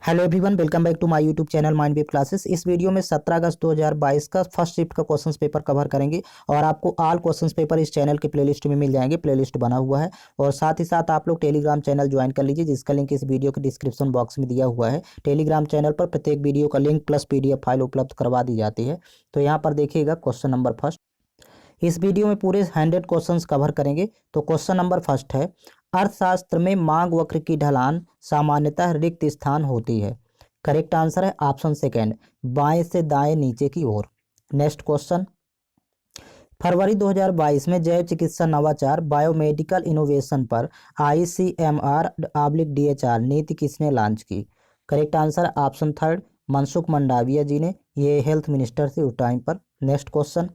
Hello everyone, welcome back to my YouTube channel mind wave classes. इस वीडियो में 17 अगस्त 2022 का फर्स्ट शिफ्ट का क्वेश्चंस पेपर कवर करेंगे और आपको ऑल क्वेश्चंस पेपर इस चैनल के प्लेलिस्ट में मिल जाएंगे। प्लेलिस्ट बना हुआ है और साथ ही साथ आप लोग टेलीग्राम चैनल ज्वाइन कर लीजिए, जिसका लिंक इस वीडियो के डिस्क्रिप्शन बॉक्स में दिया हुआ है। टेलीग्राम चैनल पर प्रत्येक वीडियो का लिंक प्लस PDF फाइल उपलब्ध करवा दी जाती है। तो यहाँ पर देखिएगा क्वेश्चन नंबर फर्स्ट। इस वीडियो में पूरे 100 क्वेश्चंस कवर करेंगे। तो क्वेश्चन नंबर फर्स्ट है, अर्थशास्त्र में मांग वक्र की ढलान सामान्यतः रिक्त स्थान होती है। करेक्ट आंसर है ऑप्शन सेकेंड, बाएं से दाएं नीचे की ओर। नेक्स्ट क्वेश्चन, फरवरी 2022 में जैव चिकित्सा नवाचार बायोमेडिकल इनोवेशन पर ICMR/DHR नीति किसने लॉन्च की। Correct answer option third, Mansukh Mandaviya ji ने। ये हेल्थ मिनिस्टर थे उस टाइम पर। नेक्स्ट क्वेश्चन,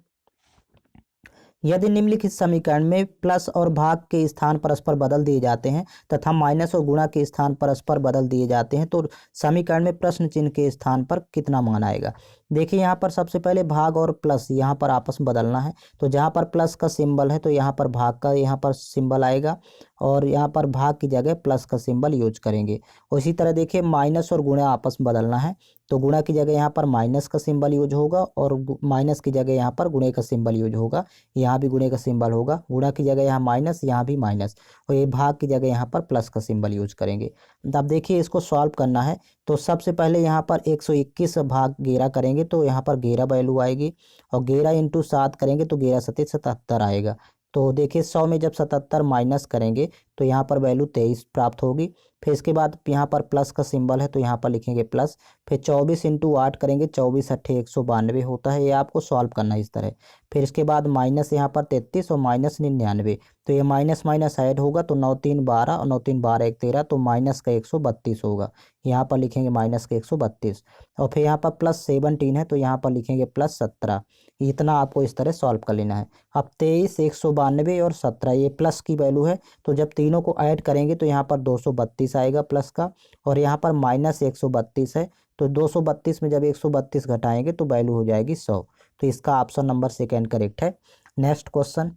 यदि निम्नलिखित समीकरण में प्लस और भाग के स्थान परस्पर बदल दिए जाते हैं तथा माइनस और गुणा के स्थान परस्पर बदल दिए जाते हैं तो समीकरण में प्रश्न चिन्ह के स्थान पर कितना मान आएगा। देखिए यहाँ पर सबसे पहले भाग और प्लस यहाँ पर आपस में बदलना है। तो जहाँ पर प्लस का सिंबल है तो यहाँ पर भाग का यहाँ पर सिंबल आएगा और यहाँ पर भाग की जगह प्लस का सिंबल यूज करेंगे। उसी तरह देखिए माइनस और गुणा आपस में बदलना है तो गुणा की जगह यहाँ पर माइनस का सिंबल यूज होगा और माइनस की जगह यहाँ पर गुणे का सिंबल यूज होगा। यहाँ भी गुणे का सिंबल होगा, गुणा की जगह यहाँ माइनस, यहाँ भी माइनस, और ये भाग की जगह यहाँ पर प्लस का सिंबल यूज करेंगे। अब देखिए इसको सॉल्व करना है तो सबसे पहले यहाँ पर 121 भाग 11 करेंगे तो यहाँ पर 11 वैल्यू आएगी और 11 इंटू 7 करेंगे तो 11 सत्ते 77 आएगा। तो देखिए 100 में जब 77 माइनस करेंगे तो यहाँ पर वैल्यू 23 प्राप्त होगी। फिर इसके बाद यहाँ पर प्लस का सिंबल है तो यहाँ पर लिखेंगे प्लस। फिर 24 इंटू 8 करेंगे, 24 अट्ठे 192 होता है। ये आपको सॉल्व करना है इस तरह। फिर इसके बाद माइनस यहाँ पर 33 और माइनस 99, तो ये माइनस माइनस ऐड होगा तो 9 3 12 और 9 3 12 1 13, तो माइनस का 132 होगा। यहाँ पर लिखेंगे माइनस का 132 और फिर यहाँ पर प्लस 17 है तो यहाँ पर लिखेंगे प्लस 17। इतना आपको इस तरह सॉल्व कर लेना है। अब 23 192 और 17 ये प्लस की वैल्यू है तो जब तीनों को ऐड करेंगे तो यहाँ पर 232 आएगा प्लस का, और यहाँ पर माइनस 132 है तो 232 में जब 132 घटाएंगे तो वैल्यू हो जाएगी 100। तो इसका ऑप्शन नंबर सेकेंड करेक्ट है। नेक्स्ट क्वेश्चन,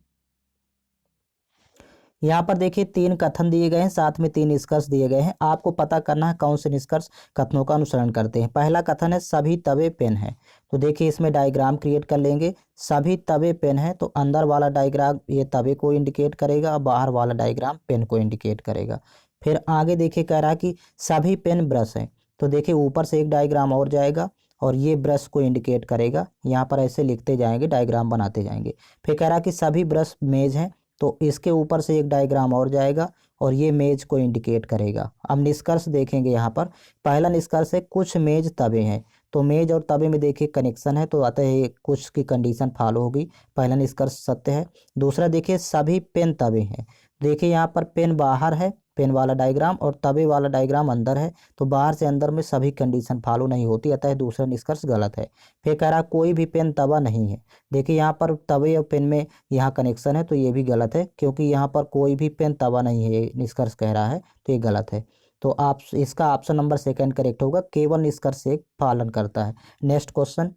यहाँ पर देखिए 3 कथन दिए गए हैं, साथ में 3 निष्कर्ष दिए गए हैं। आपको पता करना है कौन से निष्कर्ष कथनों का अनुसरण करते हैं। पहला कथन है सभी तवे पेन है, तो देखिए इसमें डायग्राम क्रिएट कर लेंगे। सभी तवे पेन है तो अंदर वाला डायग्राम ये तवे को इंडिकेट करेगा और बाहर वाला डायग्राम पेन को इंडिकेट करेगा। फिर आगे देखिए कह रहा है कि सभी पेन ब्रश है, तो देखिए ऊपर से एक डायग्राम और जाएगा और ये ब्रश को इंडिकेट करेगा। यहाँ पर ऐसे लिखते जाएंगे, डायग्राम बनाते जाएंगे। फिर कह रहा है कि सभी ब्रश मेज हैं, तो इसके ऊपर से एक डायग्राम और जाएगा और ये मेज को इंडिकेट करेगा। अब निष्कर्ष देखेंगे यहाँ पर। पहला निष्कर्ष है कुछ मेज तवे हैं, तो मेज और तवे में देखिए कनेक्शन है तो अतः ये कुछ की कंडीशन फॉलो होगी। पहला निष्कर्ष सत्य है। दूसरा देखिए सभी पेन तवे हैं, देखिए यहाँ पर पेन बाहर है, पेन वाला डायग्राम, और तवे वाला डायग्राम अंदर है, तो बाहर से अंदर में सभी कंडीशन फॉलो नहीं होती, अतः दूसरा निष्कर्ष गलत है। फिर कह रहा कोई भी पेन तवा नहीं है, देखिए यहाँ पर तवे और पेन में यहाँ कनेक्शन है तो ये भी गलत है, क्योंकि यहाँ पर कोई भी पेन तवा नहीं है ये निष्कर्ष कह रहा है, तो ये गलत है। तो आप इसका ऑप्शन नंबर सेकंड करेक्ट होगा, केवल निष्कर्ष एक पालन करता है। नेक्स्ट क्वेश्चन,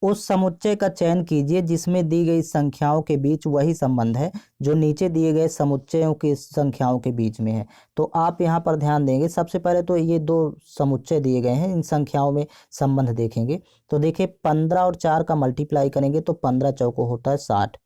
उस समुच्चय का चयन कीजिए जिसमें दी गई संख्याओं के बीच वही संबंध है जो नीचे दिए गए समुच्चयों की संख्याओं के बीच में है। तो आप यहाँ पर ध्यान देंगे, सबसे पहले तो ये 2 समुच्चय दिए गए हैं, इन संख्याओं में संबंध देखेंगे। तो देखिए 15 और 4 का मल्टीप्लाई करेंगे तो 15 चौको होता है 60।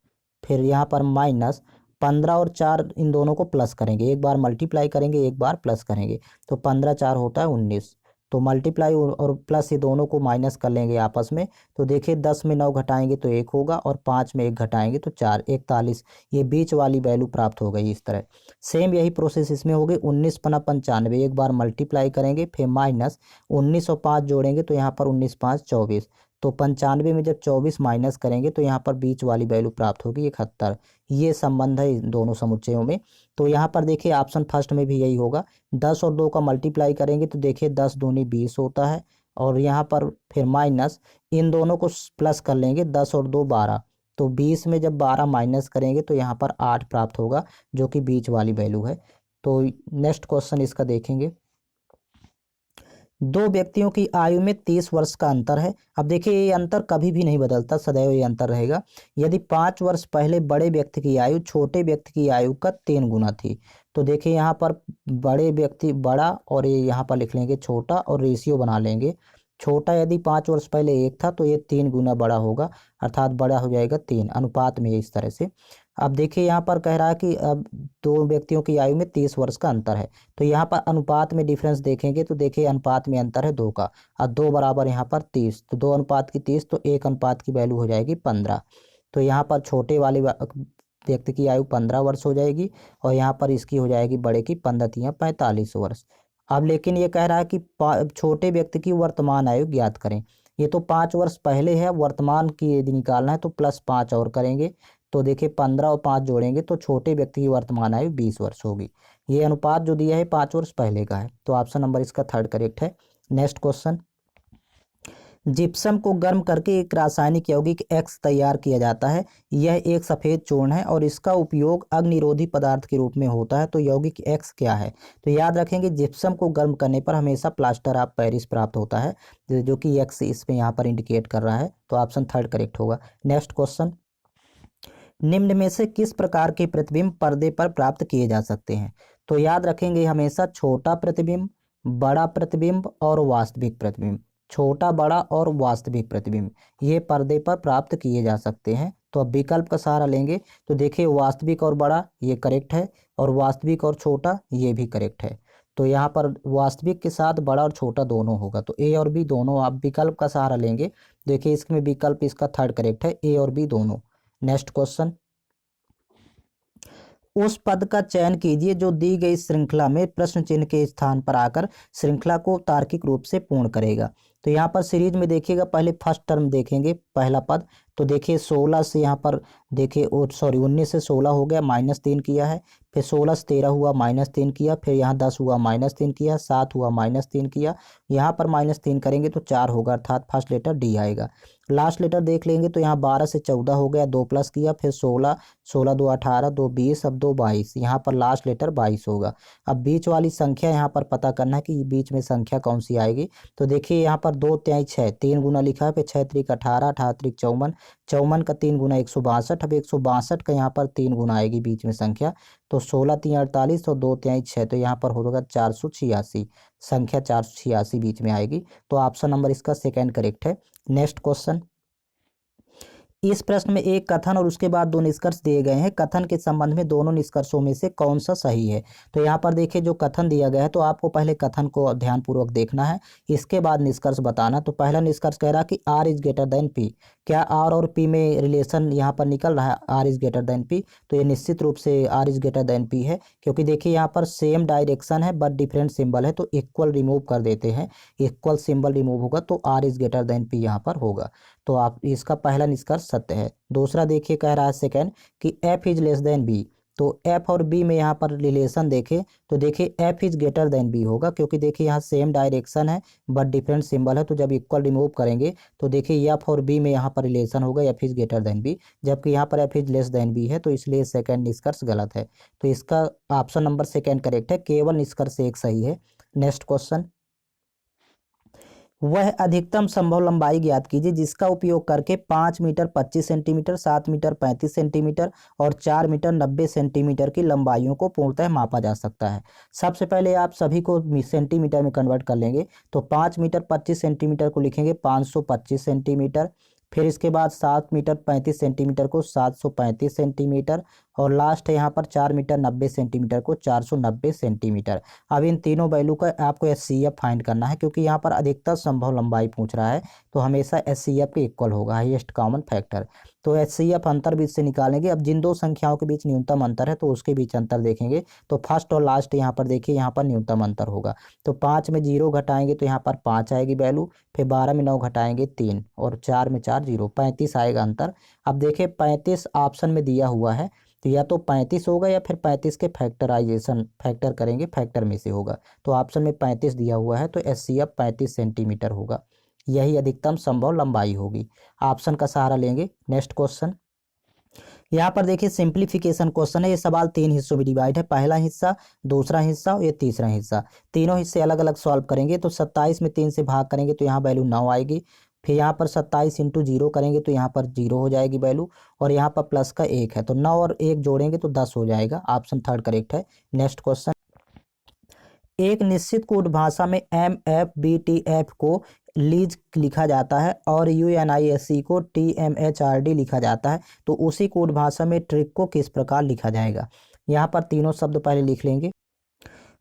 फिर यहाँ पर माइनस 15 और 4 इन दोनों को प्लस करेंगे, एक बार मल्टीप्लाई करेंगे एक बार प्लस करेंगे, तो 15 4 होता है 19। तो मल्टीप्लाई और प्लस ये दोनों को माइनस कर लेंगे आपस में, तो देखिए 10 में 9 घटाएंगे तो 1 होगा और 5 में 1 घटाएंगे तो 4, 41। ये बीच वाली वैल्यू प्राप्त हो गई। इस तरह सेम यही प्रोसेस इसमें होगी। 19 पना 95, एक बार मल्टीप्लाई करेंगे फिर माइनस 19 और 5 जोड़ेंगे तो यहाँ पर 19 5 24, तो 95 में जब 24 माइनस करेंगे तो यहाँ पर बीच वाली वैल्यू प्राप्त होगी 71। ये संबंध है इन दोनों समुच्चयों में। तो यहाँ पर देखिए ऑप्शन फर्स्ट में भी यही होगा। 10 और 2 का मल्टीप्लाई करेंगे तो देखिए 10 दूनी 20 होता है, और यहाँ पर फिर माइनस इन दोनों को प्लस कर लेंगे, 10 और 2 12, तो 20 में जब 12 माइनस करेंगे तो यहाँ पर 8 प्राप्त होगा, जो कि बीच वाली वैल्यू है। तो नेक्स्ट क्वेश्चन इसका देखेंगे। 2 व्यक्तियों की आयु में 30 वर्ष का अंतर है। अब देखिए ये अंतर कभी भी नहीं बदलता, सदैव ये अंतर रहेगा। यदि 5 वर्ष पहले बड़े व्यक्ति की आयु छोटे व्यक्ति की आयु का 3 गुना थी तो देखिए यहाँ पर बड़े व्यक्ति बड़ा और ये यहाँ पर लिख लेंगे छोटा और रेशियो बना लेंगे। छोटा यदि 5 वर्ष पहले 1 था तो ये 3 गुना बड़ा होगा, अर्थात बड़ा हो जाएगा 3 अनुपात में, इस तरह से। अब देखिए यहाँ पर कह रहा है कि अब दो व्यक्तियों की आयु में 30 वर्ष का अंतर है, तो यहाँ पर अनुपात में डिफरेंस देखेंगे तो देखिए अनुपात में अंतर है 2 का, और 2 बराबर यहाँ पर 30, तो 2 अनुपात की 30, तो 1 अनुपात की वैल्यू हो जाएगी 15। तो यहाँ पर छोटे वाले व्यक्ति की आयु 15 वर्ष हो जाएगी और यहाँ पर इसकी हो जाएगी बड़े की 15×3 = 45 वर्ष। अब लेकिन ये कह रहा है कि छोटे व्यक्ति की वर्तमान आयु ज्ञात करें। ये तो 5 वर्ष पहले है, वर्तमान की यदि निकालना है तो +5 और करेंगे, तो देखिए 15 और 5 जोड़ेंगे तो छोटे व्यक्ति की वर्तमान आयु 20 वर्ष होगी। ये अनुपात जो दिया है 5 वर्ष पहले का है, तो ऑप्शन नंबर इसका 3rd करेक्ट है। नेक्स्ट क्वेश्चन, जिप्सम को गर्म करके एक रासायनिक यौगिक एक्स तैयार किया जाता है। यह एक सफ़ेद चूर्ण है और इसका उपयोग अग्निरोधी पदार्थ के रूप में होता है, तो यौगिक एक्स क्या है? तो याद रखेंगे जिप्सम को गर्म करने पर हमेशा प्लास्टर ऑफ पेरिस प्राप्त होता है, जो कि एक्स इसमें यहाँ पर इंडिकेट कर रहा है, तो ऑप्शन 3rd करेक्ट होगा। नेक्स्ट क्वेश्चन, निम्न में से किस प्रकार के प्रतिबिंब पर्दे पर प्राप्त किए जा सकते हैं? तो याद रखेंगे हमेशा छोटा प्रतिबिंब, बड़ा प्रतिबिंब और वास्तविक प्रतिबिंब। छोटा, बड़ा और वास्तविक प्रतिबिंब ये पर्दे पर प्राप्त किए जा सकते हैं। तो अब विकल्प का सहारा लेंगे तो देखिए वास्तविक और बड़ा ये करेक्ट है, और वास्तविक और छोटा ये भी करेक्ट है। तो यहाँ पर वास्तविक के साथ बड़ा और छोटा दोनों होगा, तो ए और बी दोनों आप विकल्प का सहारा लेंगे। देखिए इसमें विकल्प इसका 3rd करेक्ट है, ए और बी दोनों। नेक्स्ट क्वेश्चन, उस पद का चयन कीजिए जो दी गई श्रृंखला में प्रश्न चिन्ह के स्थान पर आकर श्रृंखला को तार्किक रूप से पूर्ण करेगा। तो यहाँ पर सीरीज में देखिएगा, पहले फर्स्ट टर्म देखेंगे पहला पद, तो देखिए 16 से यहाँ पर देखिए 19 से 16 हो गया, -3 किया है, फिर 16 से 13 हुआ, -3 किया, फिर यहाँ 10 हुआ, -3 किया, 7 हुआ, -3 किया, यहाँ पर -3 करेंगे तो 4 होगा, अर्थात फर्स्ट लेटर डी आएगा। लास्ट लेटर देख लेंगे तो यहाँ 12 से 14 हो गया, 2 प्लस किया, फिर 16, 16 2 18, 2 20, अब 2 22, यहाँ पर लास्ट लेटर 22 होगा। अब बीच वाली संख्या यहाँ पर पता करना है कि बीच में संख्या कौन सी आएगी। तो देखिए यहाँ पर 2 3 6 3 गुना लिखा है, फिर 6 3 18, 18 3 54, 54 का 3 गुना 162, अब 162 का यहाँ पर 3 गुना आएगी बीच में संख्या, तो 16 3 48 और 2 3 6, तो यहाँ पर होगा 486, संख्या 486 बीच में आएगी, तो ऑप्शन नंबर इसका 2nd करेक्ट है। नेक्स्ट क्वेश्चन, इस प्रश्न में एक कथन और उसके बाद 2 निष्कर्ष दिए गए हैं। कथन के संबंध में दोनों निष्कर्षों में से कौन सा सही है? तो यहाँ पर देखिए जो कथन दिया गया है तो आपको पहले कथन को ध्यानपूर्वक देखना है, इसके बाद निष्कर्ष बताना। तो पहला निष्कर्ष कह रहा है कि R is greater than P. क्या आर और पी में रिलेशन यहाँ पर निकल रहा है, R is greater than P? तो ये निश्चित रूप से R is greater than P है, क्योंकि देखिए यहाँ पर सेम डायरेक्शन है बट डिफरेंट सिंबल है, तो इक्वल रिमूव कर देते हैं, इक्वल सिंबल रिमूव होगा तो R is greater than P यहाँ पर होगा। तो आप इसका पहला निष्कर्ष सत्य है। दूसरा देखिए कह रहा है सेकंड कि F is less than B. तो एफ और बी में यहाँ पर रिलेशन देखें तो देखिए F is greater than B होगा, क्योंकि देखिए यहाँ सेम डायरेक्शन है बट डिफरेंट सिंबल है, तो जब इक्वल रिमूव करेंगे तो देखिए एफ और बी में यहाँ पर रिलेशन होगा F is greater than B, जबकि यहाँ पर F is less than B है, तो इसलिए सेकंड निष्कर्ष गलत है। तो इसका ऑप्शन नंबर 2 करेक्ट है, केवल निष्कर्ष एक सही है। नेक्स्ट क्वेश्चन, वह अधिकतम संभव लंबाई ज्ञात कीजिए जिसका उपयोग करके 5 मीटर 25 सेंटीमीटर, 7 मीटर 35 सेंटीमीटर और 4 मीटर 90 सेंटीमीटर की लंबाइयों को पूर्णतः मापा जा सकता है। सबसे पहले आप सभी को सेंटीमीटर में कन्वर्ट कर लेंगे, तो 5 मीटर 25 सेंटीमीटर को लिखेंगे 525 सेंटीमीटर, फिर इसके बाद 7 मीटर 35 सेंटीमीटर को 735 सेंटीमीटर, और लास्ट है यहाँ पर 4 मीटर 90 सेंटीमीटर को 490 सेंटीमीटर। अब इन तीनों वैल्यू का आपको एचसीएफ फाइंड करना है, क्योंकि यहाँ पर अधिकतम संभव लंबाई पूछ रहा है, तो हमेशा एचसीएफ के इक्वल होगा, हाईएस्ट कॉमन फैक्टर। तो एचसीएफ अंतर बीच से निकालेंगे। अब जिन दो संख्याओं के बीच न्यूनतम अंतर है तो उसके बीच अंतर देखेंगे, तो फर्स्ट और लास्ट यहाँ पर देखिए यहाँ पर न्यूनतम अंतर होगा, तो 5 में 0 घटाएंगे तो यहाँ पर 5 आएगी वैल्यू, फिर 12 में 9 घटाएंगे 3, और 4 में 4 0, 35 आएगा अंतर। अब देखिए 35 ऑप्शन में दिया हुआ है, तो या तो 35 होगा या फिर 35 के फैक्टराइजेशन फैक्टर करेंगे, फैक्टर में से होगा, तो ऑप्शन में 35 दिया हुआ है, तो एचसीएफ 35 सेंटीमीटर होगा, यही अधिकतम संभव लंबाई होगी। ऑप्शन का सहारा लेंगे। नेक्स्ट क्वेश्चन, यहाँ पर देखिए सिंप्लीफिकेशन क्वेश्चन है, ये सवाल 3 हिस्सों में डिवाइड है, पहला हिस्सा, दूसरा हिस्सा और ये तीसरा हिस्सा, तीनों हिस्से अलग अलग सॉल्व करेंगे। तो 27 में 3 से भाग करेंगे तो यहाँ वैल्यू 9 आएगी, फिर यहाँ पर 27 इंटू 0 करेंगे तो यहाँ पर 0 हो जाएगी वैल्यू, और यहाँ पर प्लस का 1 है तो 9 और 1 जोड़ेंगे तो 10 हो जाएगा। ऑप्शन थर्ड करेक्ट है। नेक्स्ट क्वेश्चन, एक निश्चित कोड भाषा में MFBTF को लीज लिखा जाता है और UNISC को TMHRD लिखा जाता है, तो उसी कोड भाषा में ट्रिक को किस प्रकार लिखा जाएगा। यहाँ पर तीनों शब्द पहले लिख लेंगे।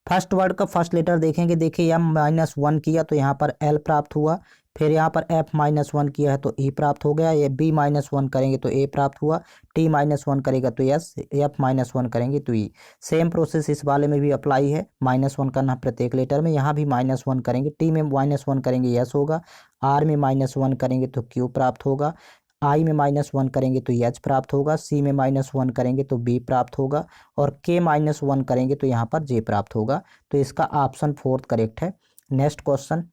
फर्स्ट वर्ड का फर्स्ट लेटर देखेंगे, देखिए M-1 किया तो यहाँ पर L प्राप्त हुआ, फिर यहाँ पर F-1 किया है तो E प्राप्त हो गया, ये B-1 करेंगे तो A प्राप्त हुआ, T-1 करेगा तो S, F-1 करेंगे तो E। सेम प्रोसेस इस वाले में भी अप्लाई है, -1 करना प्रत्येक लेटर में, यहाँ भी -1 करेंगे, T में -1 करेंगे S होगा, R में -1 करेंगे तो Q प्राप्त होगा, आई में -1 करेंगे तो एच प्राप्त होगा, सी में -1 करेंगे तो बी प्राप्त होगा, और के -1 करेंगे तो यहाँ पर जे प्राप्त होगा। तो इसका ऑप्शन फोर्थ करेक्ट है। नेक्स्ट क्वेश्चन,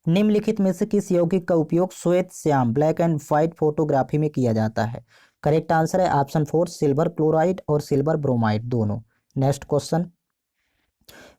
निम्नलिखित में से किस यौगिक का उपयोग श्वेत Shyam black and white photography में किया जाता है। करेक्ट आंसर है ऑप्शन फोर, सिल्वर क्लोराइड और सिल्वर ब्रोमाइड दोनों। नेक्स्ट क्वेश्चन,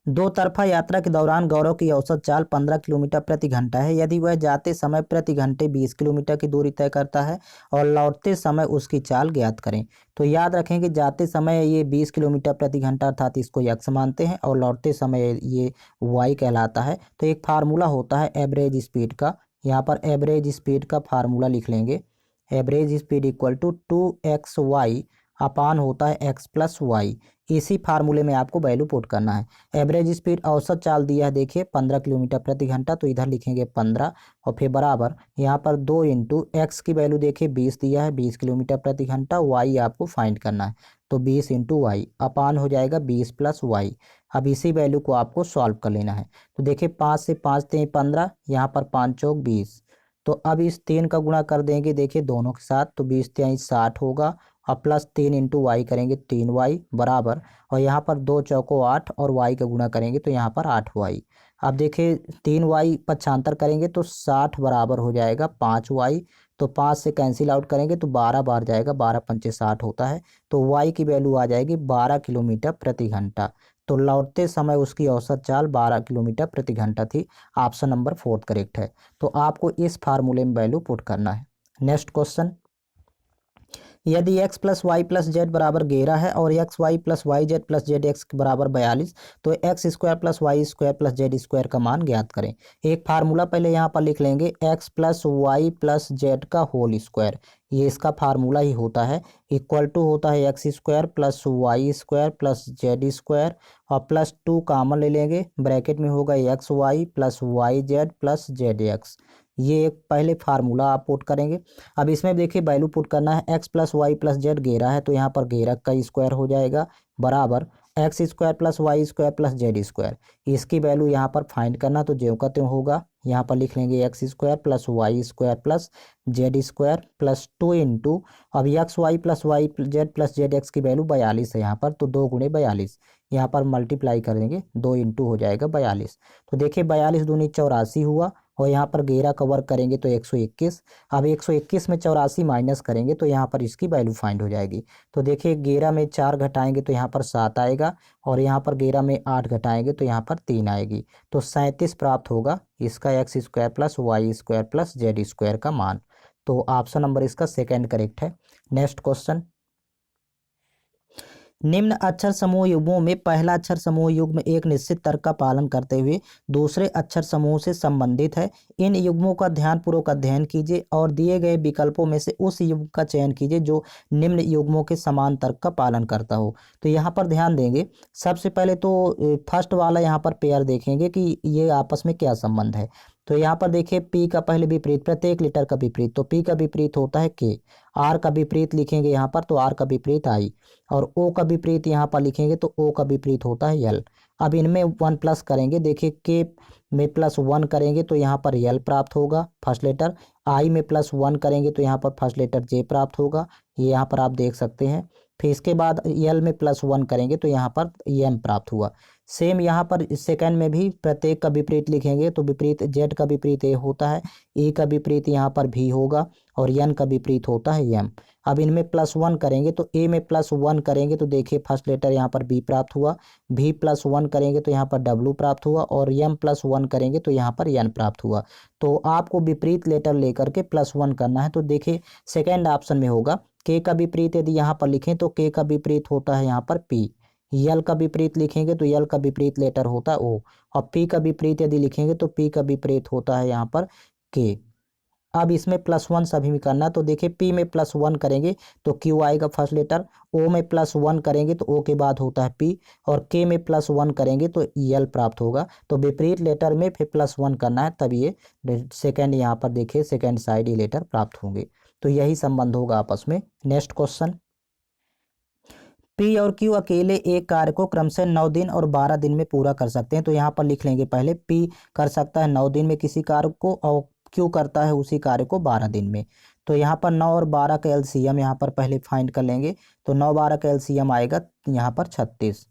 दो तरफा यात्रा के दौरान गौरव की औसत चाल 15 किलोमीटर प्रति घंटा है। यदि वह जाते समय प्रति घंटे 20 किलोमीटर की दूरी तय करता है और लौटते समय उसकी चाल ज्ञात करें। तो याद रखें कि जाते समय ये 20 किलोमीटर प्रति घंटा अर्थात इसको x मानते हैं, और लौटते समय ये y कहलाता है। तो एक फार्मूला होता है एवरेज स्पीड का, यहाँ पर एवरेज स्पीड का फार्मूला लिख लेंगे। Average speed equal to 2xy upon होता है x प्लस वाई। इसी फार्मूले में आपको वैल्यू पुट करना है। एवरेज स्पीड औसत चाल दिया है, देखिए 15 किलोमीटर प्रति घंटा, तो इधर लिखेंगे 15 और फिर बराबर यहाँ पर 2 इंटू एक्स की वैल्यू देखिए 20 दिया है, 20 किलोमीटर प्रति घंटा, वाई आपको फाइंड करना है तो 20 इंटू वाई अपान हो जाएगा 20 प्लस वाई। अब इसी वैल्यू को आपको सॉल्व कर लेना है। तो देखिए 5 से 5 3 15, यहाँ पर 5 चौक 20, तो अब इस 3 का गुणा कर देंगे देखिए दोनों के साथ, तो 20 3 60 होगा, और प्लस 3 इंटू वाई करेंगे 3y बराबर, और यहाँ पर 2 चौको 8 और y का गुणा करेंगे तो यहाँ पर 8y। अब देखिए 3y पक्षांतर करेंगे तो 60 बराबर हो जाएगा 5y, तो 5 से कैंसिल आउट करेंगे तो 12 बार जाएगा, 12 पंचे 60 होता है, तो y की वैल्यू आ जाएगी 12 किलोमीटर प्रति घंटा। तो लौटते समय उसकी औसत चाल 12 किलोमीटर प्रति घंटा थी। ऑप्शन नंबर फोर्थ करेक्ट है। तो आपको इस फार्मूले में वैल्यू पुट करना है। नेक्स्ट क्वेश्चन, यदि x plus y plus z बराबर 11 है और x y plus y z plus z x बराबर 42, तो x square plus y square plus z square का मान ज्ञात करें। एक फार्मूला पहले यहाँ पर लिख लेंगे, x plus y plus z का होल स्क्वायर, ये इसका फार्मूला ही होता है, इक्वल टू होता है x square plus y square plus z square, और प्लस 2 कॉमन ले लेंगे, ब्रैकेट में होगा x y plus y z plus z x. ये एक पहले फार्मूला आप पुट करेंगे। अब इसमें देखिए वैल्यू पुट करना है, x plus y plus z 11 है तो यहाँ पर 11 का स्क्वायर हो जाएगा बराबर x square plus y square plus z square. इसकी वैल्यू यहाँ पर फाइंड करना, तो ज्यों का त्यों होगा, यहाँ पर लिख लेंगे x square plus y square plus z square plus 2 into, अब x y z plus z x की वैल्यू 42 है यहाँ पर, तो 2 गुणे 42, यहाँ पर मल्टीप्लाई करेंगे 2 इंटू हो जाएगा 42। तो देखिए 42 दूनी 84 हुआ, और यहाँ पर 11 का वर्ग करेंगे तो 121। अब 121 में 84 माइनस करेंगे तो यहाँ पर इसकी वैल्यू फाइंड हो जाएगी। तो देखिए 11 में 4 घटाएंगे तो यहाँ पर 7 आएगा, और यहाँ पर 11 में 8 घटाएंगे तो यहाँ पर 3 आएगी, तो 37 प्राप्त होगा इसका x square plus y square plus z square का मान। तो ऑप्शन नंबर इसका सेकेंड करेक्ट है। नेक्स्ट क्वेश्चन, निम्न अक्षर समूह युग्मों में पहला अक्षर समूह युग्म एक निश्चित तर्क का पालन करते हुए दूसरे अक्षर समूह से संबंधित है। इन युग्मों का ध्यानपूर्वक अध्ययन कीजिए और दिए गए विकल्पों में से उस युग्म का चयन कीजिए जो निम्न युग्मों के समान तर्क का पालन करता हो। तो यहाँ पर ध्यान देंगे, सबसे पहले तो फर्स्ट वाला यहाँ पर पेयर देखेंगे कि ये आपस में क्या संबंध है। तो यहाँ पर देखिए पी का पहले विपरीत, प्रत्येक लेटर का विपरीत, तो पी का विपरीत होता है के, आर का विपरीत लिखेंगे यहाँ पर तो आर का विपरीत आई, और ओ का विपरीत यहाँ पर लिखेंगे तो ओ का विपरीत होता है यल। अब इनमें 1 प्लस करेंगे, देखिए के में प्लस 1 करेंगे तो यहाँ पर यल प्राप्त होगा फर्स्ट लेटर, आई में प्लस 1 करेंगे तो यहाँ पर फर्स्ट लेटर जे प्राप्त होगा, ये यहाँ पर आप देख सकते हैं। फिर इसके बाद यल में प्लस 1 करेंगे तो यहाँ पर एम प्राप्त हुआ। सेम यहाँ पर सेकंड में भी प्रत्येक का विपरीत लिखेंगे तो विपरीत जेड का विपरीत ए होता है, ई का विपरीत यहाँ पर भी होगा और एन का विपरीत होता है एम। अब इनमें +1 करेंगे तो ए में +1 करेंगे तो देखिए फर्स्ट लेटर यहाँ पर बी प्राप्त हुआ, भी +1 करेंगे तो यहाँ पर डब्लू प्राप्त हुआ और एम +1 करेंगे तो यहाँ पर एन प्राप्त हुआ। तो आपको विपरीत लेटर लेकर के +1 करना है। तो देखिए सेकेंड ऑप्शन में होगा के का विपरीत यदि यहाँ पर लिखें तो के का विपरीत होता है यहाँ पर पी, यल का विपरीत लिखेंगे तो यल का विपरीत लेटर होता है ओ, और पी का विपरीत यदि लिखेंगे तो पी का विपरीत होता है यहाँ पर के। अब इसमें +1 सभी में करना, तो देखिए पी में +1 करेंगे तो क्यू आएगा फर्स्ट लेटर, ओ में +1 करेंगे तो ओ के बाद होता है पी, और के में +1 करेंगे तो यल प्राप्त होगा। तो विपरीत लेटर में फिर +1 करना है, तब ये सेकेंड यहाँ पर देखिए सेकेंड साइड ये लेटर प्राप्त होंगे। तो यही संबंध होगा आपस में। नेक्स्ट क्वेश्चन, पी और क्यू अकेले एक कार्य को क्रमशः 9 दिन और 12 दिन में पूरा कर सकते हैं। तो यहाँ पर लिख लेंगे पहले पी कर सकता है 9 दिन में किसी कार्य को और क्यू करता है उसी कार्य को 12 दिन में। तो यहाँ पर 9 और 12 का एलसीएम यहाँ पर पहले फाइंड कर लेंगे, तो 9-12 का एलसीएम आएगा यहाँ पर 36।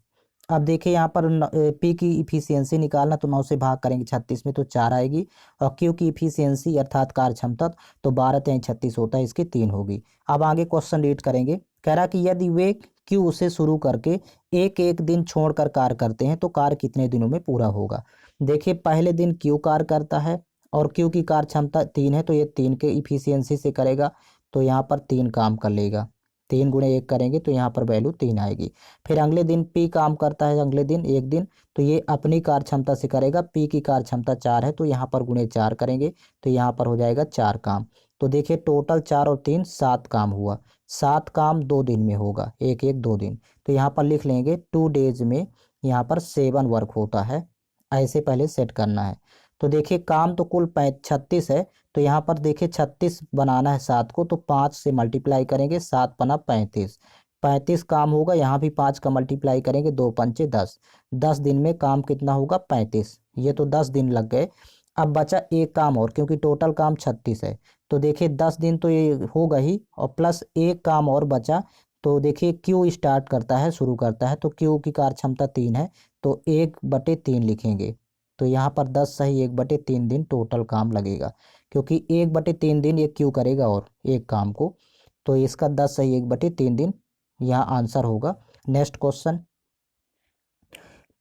अब देखिए यहाँ पर पी की इफिशियंसी निकालना, तो 9 से भाग करेंगे 36 में तो 4 आएगी, और क्यू की इफिशियंसी अर्थात कार्य क्षमता तो 12×36 होता है, इसकी 3 होगी। अब आगे क्वेश्चन रीड करेंगे, कह रहा कि यदि वे क्यू से शुरू करके एक एक दिन छोड़कर कार्य करते हैं तो कार्य कितने दिनों में पूरा होगा। देखिए पहले दिन क्यू कार्य करता है और क्यू की कार्य क्षमता 3 है, तो ये 3 के इफिशियंसी से करेगा, तो यहाँ पर 3 काम कर लेगा, 3×1 करेंगे तो यहाँ पर वैल्यू 3 आएगी। फिर अगले दिन पी काम करता है, अगले दिन एक दिन, तो ये अपनी कार्य क्षमता से करेगा, पी की कार्य क्षमता 4 है तो यहाँ पर ×4 करेंगे तो यहाँ पर हो जाएगा 4 काम। तो देखिए टोटल 4 और 3 7 काम हुआ, 7 काम 2 दिन में होगा, एक एक 2 दिन। तो यहाँ पर लिख लेंगे 2 डेज में यहाँ पर 7 वर्क होता है, ऐसे पहले सेट करना है। तो देखिए काम तो कुल 36 है, तो यहाँ पर देखिए 36 बनाना है 7 को, तो 5 से मल्टीप्लाई करेंगे, 7 पना 35, 35 काम होगा। यहाँ भी 5 का मल्टीप्लाई करेंगे, 2×5 10, 10 दिन में काम कितना होगा 35, ये तो 10 दिन लग गए। अब बचा एक काम और, क्योंकि टोटल काम 36 है, तो देखिए 10 दिन तो ये होगा ही, और प्लस एक काम और बचा। तो देखिए क्यू स्टार्ट करता है, शुरू करता है, तो क्यू की कार्य क्षमता 3 है, तो 1/3 लिखेंगे। तो यहाँ पर 10 सही 1/3 दिन टोटल काम लगेगा, क्योंकि 1/3 दिन ये क्यू करेगा और एक काम को, तो इसका 10 सही 1/3 दिन यहाँ आंसर होगा। नेक्स्ट क्वेश्चन,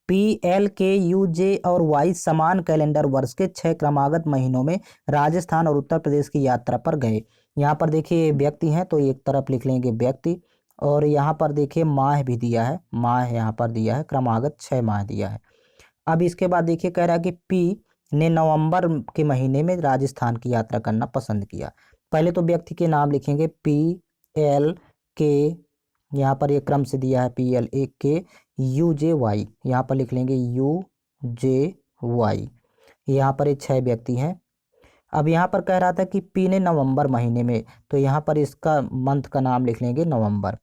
PLKUJ और वाई समान कैलेंडर वर्ष के 6 क्रमागत महीनों में राजस्थान और उत्तर प्रदेश की यात्रा पर गए। यहाँ पर देखिए व्यक्ति हैं तो एक तरफ लिख लेंगे व्यक्ति, और यहाँ पर देखिए माह भी दिया है, माह यहाँ पर दिया है, क्रमागत 6 माह दिया है। अब इसके बाद देखिए कह रहा है कि पी ने नवंबर के महीने में राजस्थान की यात्रा करना पसंद किया। पहले तो व्यक्ति के नाम लिखेंगे PLK, यहाँ पर ये क्रम से दिया है PLKUJY, यहाँ पर लिख लेंगे UJY, यहाँ पर ये 6 व्यक्ति हैं। अब यहाँ पर कह रहा था कि पी ने नवंबर महीने में, तो यहाँ पर इसका मंथ का नाम लिख लेंगे नवंबर।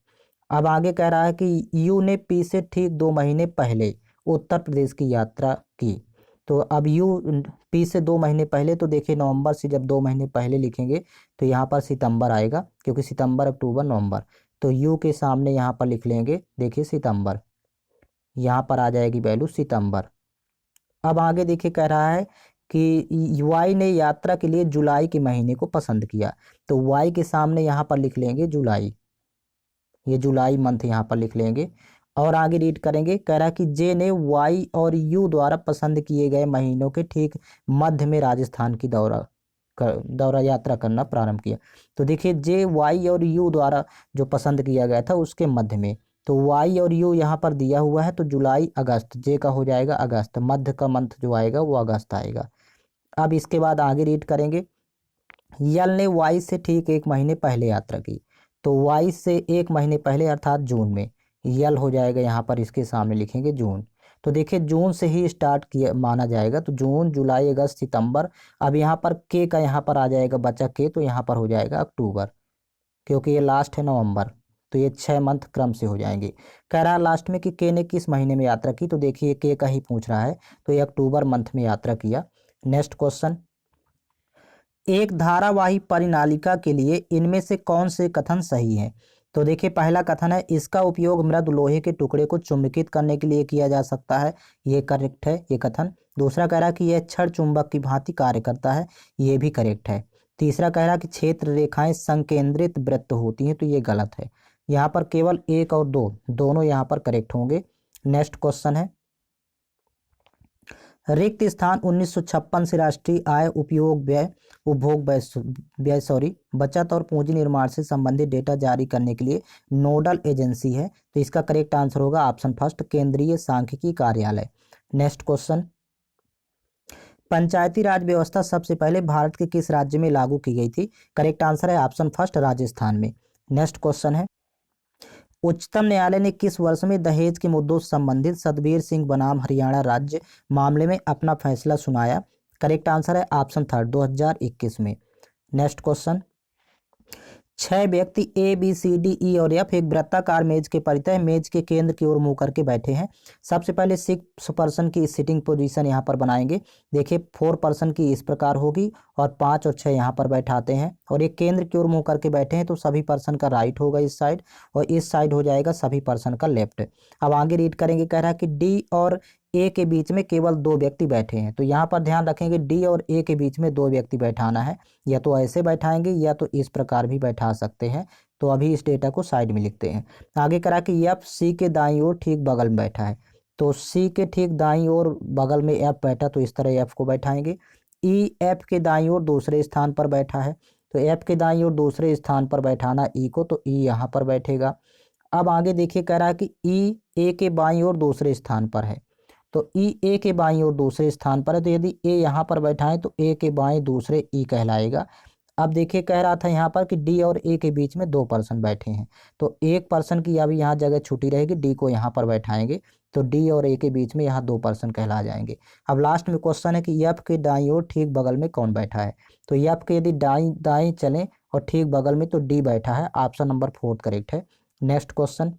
अब आगे कह रहा है कि यू ने पी से ठीक 2 महीने पहले उत्तर प्रदेश की यात्रा की। तो अब यू पी से 2 महीने पहले, तो देखिए नवंबर से जब 2 महीने पहले लिखेंगे तो यहाँ पर सितंबर आएगा, क्योंकि सितंबर अक्टूबर नवंबर, तो यू के सामने यहाँ पर लिख लेंगे देखिए सितंबर, यहाँ पर आ जाएगी वैल्यू सितंबर। अब आगे देखिए कह रहा है कि वाई ने यात्रा के लिए जुलाई के महीने को पसंद किया, तो वाई के सामने यहाँ पर लिख लेंगे जुलाई, ये जुलाई मंथ यहाँ पर लिख लेंगे। और आगे रीड करेंगे, कह रहा है कि जे ने वाई और यू द्वारा पसंद किए गए महीनों के ठीक मध्य में राजस्थान की दौरा यात्रा करना प्रारंभ किया। तो देखिए जे वाई और यू द्वारा जो पसंद किया गया था उसके मध्य में, तो वाई और यू यहाँ पर दिया हुआ है, तो जुलाई अगस्त, जे का हो जाएगा अगस्त, मध्य का मंथ जो आएगा वो अगस्त आएगा। अब इसके बाद आगे रीड करेंगे, यल ने वाई से ठीक 1 महीने पहले यात्रा की, तो वाई से 1 महीने पहले अर्थात जून में, यल हो जाएगा यहाँ पर इसके सामने लिखेंगे जून। तो देखिए जून से ही स्टार्ट किया माना जाएगा, तो जून जुलाई अगस्त सितंबर। अब यहाँ पर के का यहाँ पर आ जाएगा बचा के, तो यहाँ पर हो जाएगा अक्टूबर, क्योंकि ये लास्ट है नवंबर, तो ये 6 मंथ क्रम से हो जाएंगे। कह रहा है लास्ट में कि के ने किस महीने में यात्रा की, तो देखिए के का ही पूछ रहा है, तो ये अक्टूबर मंथ में यात्रा किया। नेक्स्ट क्वेश्चन, एक धारावाही परिनालिका के लिए इनमें से कौन से कथन सही हैं। तो देखिए पहला कथन है, इसका उपयोग मृद लोहे के टुकड़े को चुंबकित करने के लिए किया जा सकता है। ये करेक्ट है ये कथन। दूसरा कह रहा है कि यह क्षण चुंबक की भांति कार्य करता है। ये भी करेक्ट है। तीसरा कह रहा है कि क्षेत्र रेखाएं संकेंद्रित वृत्त होती हैं। तो ये गलत है। यहाँ पर केवल एक और दो दोनों यहाँ पर करेक्ट होंगे। नेक्स्ट क्वेश्चन है, रिक्त स्थान 1956 से राष्ट्रीय आय उपयोग व्यय उपभोग व्यय बचत और पूंजी निर्माण से संबंधित डेटा जारी करने के लिए नोडल एजेंसी है। तो इसका करेक्ट आंसर होगा ऑप्शन फर्स्ट, केंद्रीय सांख्यिकी कार्यालय। नेक्स्ट क्वेश्चन, पंचायती राज व्यवस्था सबसे पहले भारत के किस राज्य में लागू की गई थी? करेक्ट आंसर है ऑप्शन फर्स्ट, राजस्थान में। नेक्स्ट क्वेश्चन है, उच्चतम न्यायालय ने किस वर्ष में दहेज के मुद्दों से संबंधित सतबीर सिंह बनाम हरियाणा राज्य मामले में अपना फैसला सुनाया? करेक्ट आंसर है ऑप्शन थर्ड, 2021 में। नेक्स्ट क्वेश्चन, 6 व्यक्ति A B C D E और एफ एक वृत्ताकार मेज के परितः मेज के केंद्र की ओर मुंह करके बैठे हैं। सबसे पहले 6 पर्सन की सिटिंग पोजीशन यहाँ पर बनाएंगे। देखिए 4 पर्सन की इस प्रकार होगी और 5 और 6 यहाँ पर बैठाते हैं और एक केंद्र की ओर मुंह करके बैठे हैं। तो सभी पर्सन का राइट होगा इस साइड और इस साइड हो जाएगा सभी पर्सन का लेफ्ट। अब आगे रीड करेंगे, कह रहा है कि डी और ए के बीच में केवल 2 व्यक्ति बैठे हैं। तो यहाँ पर ध्यान रखेंगे डी और ए के बीच में 2 व्यक्ति बैठाना है। या तो ऐसे बैठाएंगे या तो इस प्रकार भी बैठा सकते हैं। तो अभी इस डेटा को साइड में लिखते हैं। आगे करा कि एफ सी के दाईं ओर ठीक बगल में बैठा है। तो सी के ठीक दाईं ओर बगल में एफ बैठा तो इस तरह एफ को बैठाएंगे। ई एफ के दाईं ओर दूसरे स्थान पर बैठा है। तो एफ के दाईं ओर दूसरे स्थान पर बैठाना ई को, तो ई यहाँ पर बैठेगा। अब आगे देखिए कह रहा है कि ई ए के बाईं ओर दूसरे स्थान पर है। तो ई ए के बाईं ओर दूसरे स्थान पर है। तो यदि ए यहाँ पर बैठा है तो ए के बाएं दूसरे ई कहलाएगा। अब देखिए कह रहा था यहाँ पर कि डी और ए के बीच में 2 पर्सन बैठे हैं। तो एक पर्सन की अभी यहाँ जगह छुट्टी रहेगी, डी को यहाँ पर बैठाएंगे। तो डी और ए के बीच में यहाँ 2 पर्सन कहला जाएंगे। अब लास्ट में क्वेश्चन है कि एफ के दाईं ओर ठीक बगल में कौन बैठा है? तो एफ के यदि दाएं चलें और ठीक बगल में तो डी बैठा है। ऑप्शन नंबर 4 करेक्ट है। नेक्स्ट क्वेश्चन,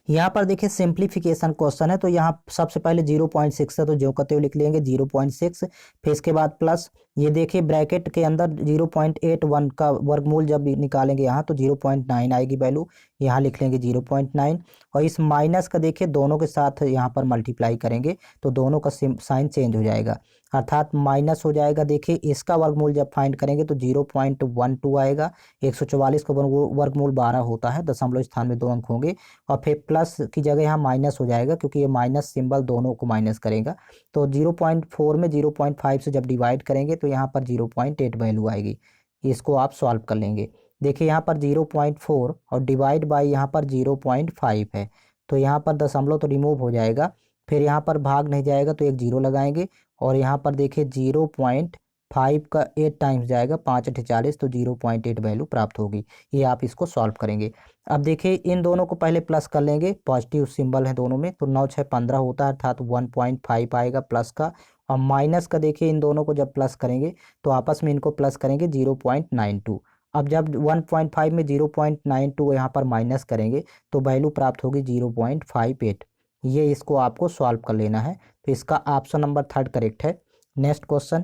यहाँ पर देखिए सिंप्लीफिकेशन क्वेश्चन है। तो यहाँ सबसे पहले 0.6 है तो जो कहते हुए लिख लेंगे 0.6। फिर इसके बाद प्लस, ये देखिए ब्रैकेट के अंदर 0.81 का वर्गमूल जब निकालेंगे यहाँ तो 0.9 आएगी वैल्यू। यहाँ लिख लेंगे 0.9 और इस माइनस का देखिए दोनों के साथ यहाँ पर मल्टीप्लाई करेंगे तो दोनों का साइन चेंज हो जाएगा, अर्थात माइनस हो जाएगा। देखिए इसका वर्गमूल जब फाइंड करेंगे तो 0.12 आएगा। 144 का वर्गमूल 12 होता है, दशमलव स्थान में 2 अंक होंगे। और फिर प्लस की जगह यहाँ माइनस हो जाएगा क्योंकि ये माइनस सिंबल दोनों को माइनस करेगा। तो 0.4 में 0.5 से जब डिवाइड करेंगे तो यहाँ पर 0.8 वैल्यू आएगी। इसको आप सॉल्व कर लेंगे। देखिए यहाँ पर 0.4 और डिवाइड बाय यहाँ पर 0.5 है। तो यहाँ पर दशमलव तो रिमूव हो जाएगा, फिर यहाँ पर भाग नहीं जाएगा तो एक 0 लगाएंगे और यहाँ पर देखिए 0.5 का 8 टाइम्स जाएगा, 5 8 40, तो 0.8 वैल्यू प्राप्त होगी। ये आप इसको सॉल्व करेंगे। अब देखिए इन दोनों को पहले प्लस कर लेंगे, पॉजिटिव सिंबल है दोनों में। तो 9 6 15 होता है, अर्थात 1.5 आएगा प्लस का। और माइनस का देखिए इन दोनों को जब प्लस करेंगे तो आपस में इनको प्लस करेंगे 0.92। अब जब 1.5 में 0.92 यहाँ पर माइनस करेंगे तो वैल्यू प्राप्त होगी 0.58। ये इसको आपको सॉल्व कर लेना है। तो इसका ऑप्शन नंबर 3 करेक्ट है। नेक्स्ट क्वेश्चन,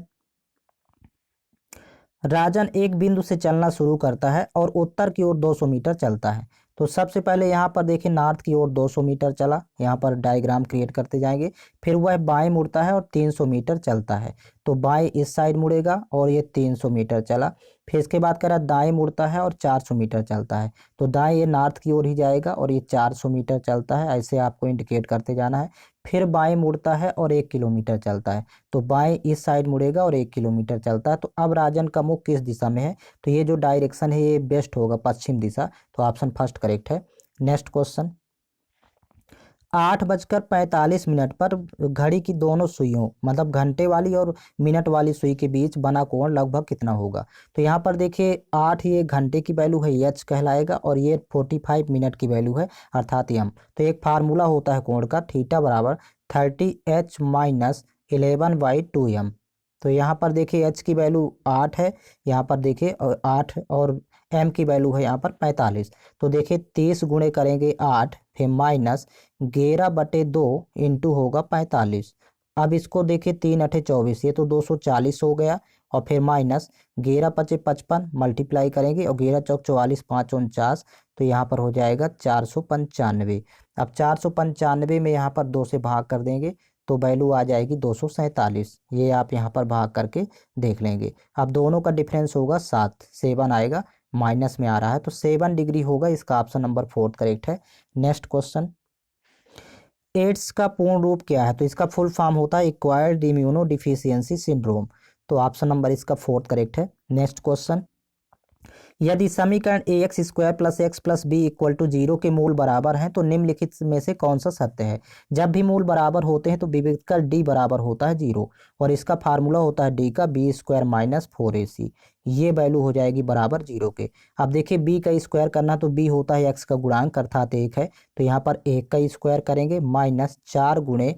राजन एक बिंदु से चलना शुरू करता है और उत्तर की ओर 200 मीटर चलता है। तो सबसे पहले यहाँ पर देखिए नॉर्थ की ओर 200 मीटर चला, यहाँ पर डायग्राम क्रिएट करते जाएंगे। फिर वह बाएं मुड़ता है और 300 मीटर चलता है। तो बाएं इस साइड मुड़ेगा और ये 300 मीटर चला। फिर इसके बाद कह रहा दाएं मुड़ता है और 400 मीटर चलता है। तो दाएं ये नॉर्थ की ओर ही जाएगा और ये 400 मीटर चलता है, ऐसे आपको इंडिकेट करते जाना है। फिर बाएं मुड़ता है और 1 किलोमीटर चलता है। तो बाएं इस साइड मुड़ेगा और 1 किलोमीटर चलता है। तो अब राजन का मुख किस दिशा में है? तो ये जो डायरेक्शन है ये बेस्ट होगा, पश्चिम दिशा। तो ऑप्शन फर्स्ट करेक्ट है। नेक्स्ट क्वेश्चन, 8:45 पर घड़ी की दोनों सुइयों मतलब घंटे वाली और मिनट वाली सुई के बीच बना कोण लगभग कितना होगा? तो यहाँ पर देखिए 8 ये घंटे की वैल्यू है, एच कहलाएगा, और ये 45 मिनट की वैल्यू है, अर्थात एम। तो एक फार्मूला होता है कोण का, थीटा बराबर 30h - 11/2m। तो यहाँ पर देखिए एच की वैल्यू 8 है, यहाँ पर देखिए 8 और एम की वैल्यू है यहाँ पर 45। तो देखिए 30 गुणे करेंगे 8, फिर माइनस 11/2 इंटू होगा 45। अब इसको देखिए 3 8 24, ये तो 240 हो गया। और फिर माइनस 11 5 55 मल्टीप्लाई करेंगे और 11 चौक 44 5 49, तो यहाँ पर हो जाएगा 495। अब 495 में यहाँ पर 2 से भाग कर देंगे तो वैल्यू आ जाएगी 247। ये आप यहाँ पर भाग करके देख लेंगे। अब दोनों का डिफरेंस होगा 7, 7 आएगा, माइनस में आ रहा है तो 7 डिग्री होगा। इसका ऑप्शन नंबर 4 करेक्ट है। नेक्स्ट क्वेश्चन, एड्स का पूर्ण रूप क्या है? तो इसका फुल फॉर्म होता है एक्वायर्ड इम्यूनो डिफिशियंसी सिंड्रोम। तो ऑप्शन नंबर इसका 4 करेक्ट है। नेक्स्ट क्वेश्चन, यदि समीकरण a x square plus x plus b equal to 0 के मूल बराबर हैं तो निम्नलिखित में से कौन सा सत्य है? जब भी मूल बराबर होते हैं तो विभेदक डी बराबर होता है 0 और इसका फार्मूला होता है डी का बी स्क्वायर माइनस 4ac। ये वैल्यू हो जाएगी बराबर 0 के। अब देखिए बी का स्क्वायर करना तो बी होता है एक्स का गुणांक अर्थात 1 है, तो यहाँ पर 1 का स्क्वायर करेंगे माइनस 4 गुणे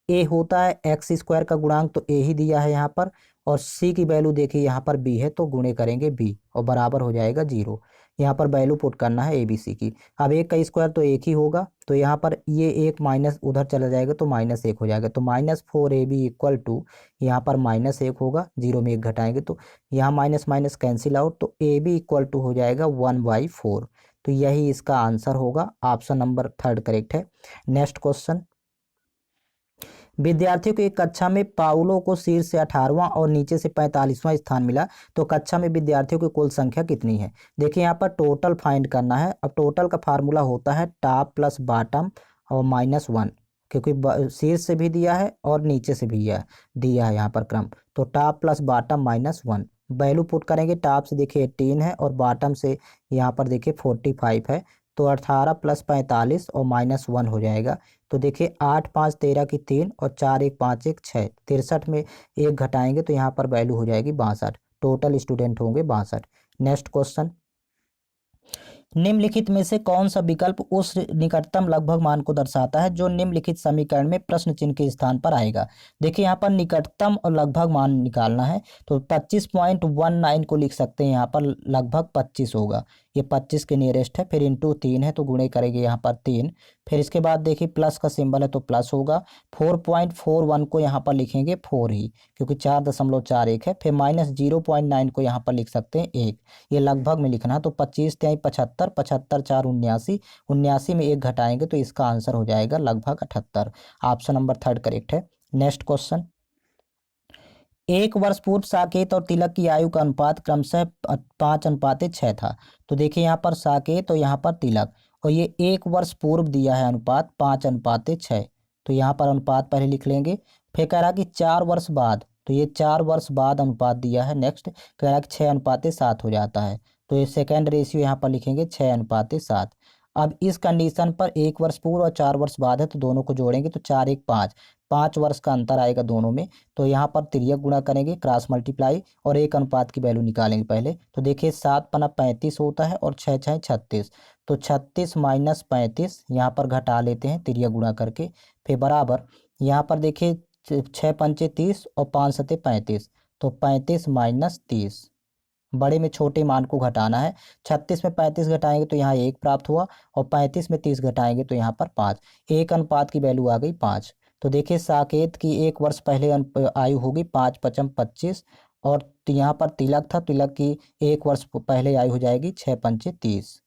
ए होता है एक्स स्क्वायर का गुणांक तो ए ही दिया है यहाँ पर, और सी की वैल्यू देखिए यहाँ पर बी है तो गुणे करेंगे बी और बराबर हो जाएगा 0। यहाँ पर वैल्यू पुट करना है ए बी सी की। अब 1 का स्क्वायर तो 1 ही होगा तो यहाँ पर ये 1 माइनस उधर चला जाएगा तो -1 हो जाएगा, तो -4ab इक्वल टू यहाँ पर -1 होगा, 0 में 1 घटाएंगे तो यहाँ माइनस माइनस कैंसिल आउट, तो ए बी इक्वल टू हो जाएगा 1/4। तो यही इसका आंसर होगा। ऑप्शन नंबर 3 करेक्ट है। नेक्स्ट क्वेश्चन, विद्यार्थियों को एक कक्षा में पाउलो को शीर्ष से 18वां और नीचे से 45वां स्थान मिला तो कक्षा में विद्यार्थियों की कुल संख्या कितनी है? देखिए यहाँ पर टोटल फाइंड करना है। अब टोटल का फार्मूला होता है टॉप प्लस बॉटम और -1, क्योंकि शीर्ष से भी दिया है और नीचे से भी दिया है यहाँ पर क्रम, तो top plus bottom -1। Value put करेंगे, टॉप से देखिए 18 है और बॉटम से यहाँ पर देखिए 45 है, तो 18 + 45 और -1 हो जाएगा। तो देखिए 8 5 13 की 3 और 4 1 5 1 6, 63 में 1 घटाएंगे तो यहाँ पर वैल्यू हो जाएगी 62। टोटल स्टूडेंट होंगे 62। नेक्स्ट क्वेश्चन, निम्नलिखित में से कौन सा विकल्प उस निकटतम लगभग मान को दर्शाता है जो निम्नलिखित समीकरण में प्रश्न चिन्ह के स्थान पर आएगा? देखिए यहाँ पर निकटतम और लगभग मान निकालना है तो 25.19 को लिख सकते हैं, यहाँ पर लगभग 25 होगा, ये 25 के नियरेस्ट है, फिर इंटू 3 है तो गुणे करेंगे यहाँ पर 3, फिर इसके बाद देखिए प्लस का सिंबल है तो प्लस होगा, 4.41 को यहाँ पर लिखेंगे 4 ही क्योंकि 4.41 है, फिर -0.9 को यहाँ पर लिख सकते हैं 1, ये लगभग में लिखना है, तो 25 × 75, 75 4 79, 79 में 1 घटाएंगे तो इसका आंसर हो जाएगा लगभग 78। ऑप्शन नंबर 3 करेक्ट है। नेक्स्ट क्वेश्चन, 1 वर्ष पूर्व साकेत और तिलक की आयु का अनुपात क्रमशः 5:6 था। तो देखिए यहाँ पर साकेत और यहाँ पर तिलक, और ये 1 वर्ष पूर्व दिया है अनुपात 5:6, तो यहाँ पर अनुपात पहले लिख लेंगे। फिर कह रहा कि 4 वर्ष बाद, तो ये 4 वर्ष बाद अनुपात दिया है। नेक्स्ट कह रहा कि 6:7 हो जाता है, तो ये सेकेंड रेशियो यहाँ पर लिखेंगे 6:7। अब इस कंडीशन पर 1 वर्ष पूर्व और 4 वर्ष बाद है तो दोनों को जोड़ेंगे तो 4 1 5, 5 वर्ष का अंतर आएगा दोनों में, तो यहाँ पर तिर्यक गुणा करेंगे क्रॉस मल्टीप्लाई और एक अनुपात की वैल्यू निकालेंगे पहले। तो देखिए 7 × 35 होता है और 6 6 36, तो 36 - 35 यहाँ पर घटा लेते हैं तिर्यक गुणा करके, फिर बराबर यहाँ पर देखिए 6 पंचे 30 और 5 सते 35, तो 35 - 30, बड़े में छोटे मान को घटाना है। 36 में 35 घटाएंगे तो यहाँ 1 प्राप्त हुआ और 35 में 30 घटाएंगे तो यहाँ पर 5, एक अनुपात की वैल्यू आ गई 5। तो देखिए साकेत की 1 वर्ष पहले आयु होगी 5 × 5 = 25, और यहाँ पर तिलक था, तिलक की 1 वर्ष पहले आयु हो जाएगी 6 × 5 = 30।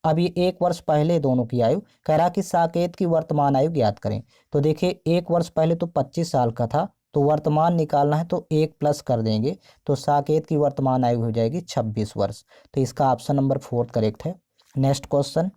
अब ये 1 वर्ष पहले दोनों की आयु, कह रहा कि साकेत की वर्तमान आयु ज्ञात करें। तो देखिए 1 वर्ष पहले तो 25 साल का था, तो वर्तमान निकालना है तो 1 प्लस कर देंगे तो साकेत की वर्तमान आयु हो जाएगी 26 वर्ष। तो इसका ऑप्शन नंबर 4 करेक्ट है। नेक्स्ट क्वेश्चन,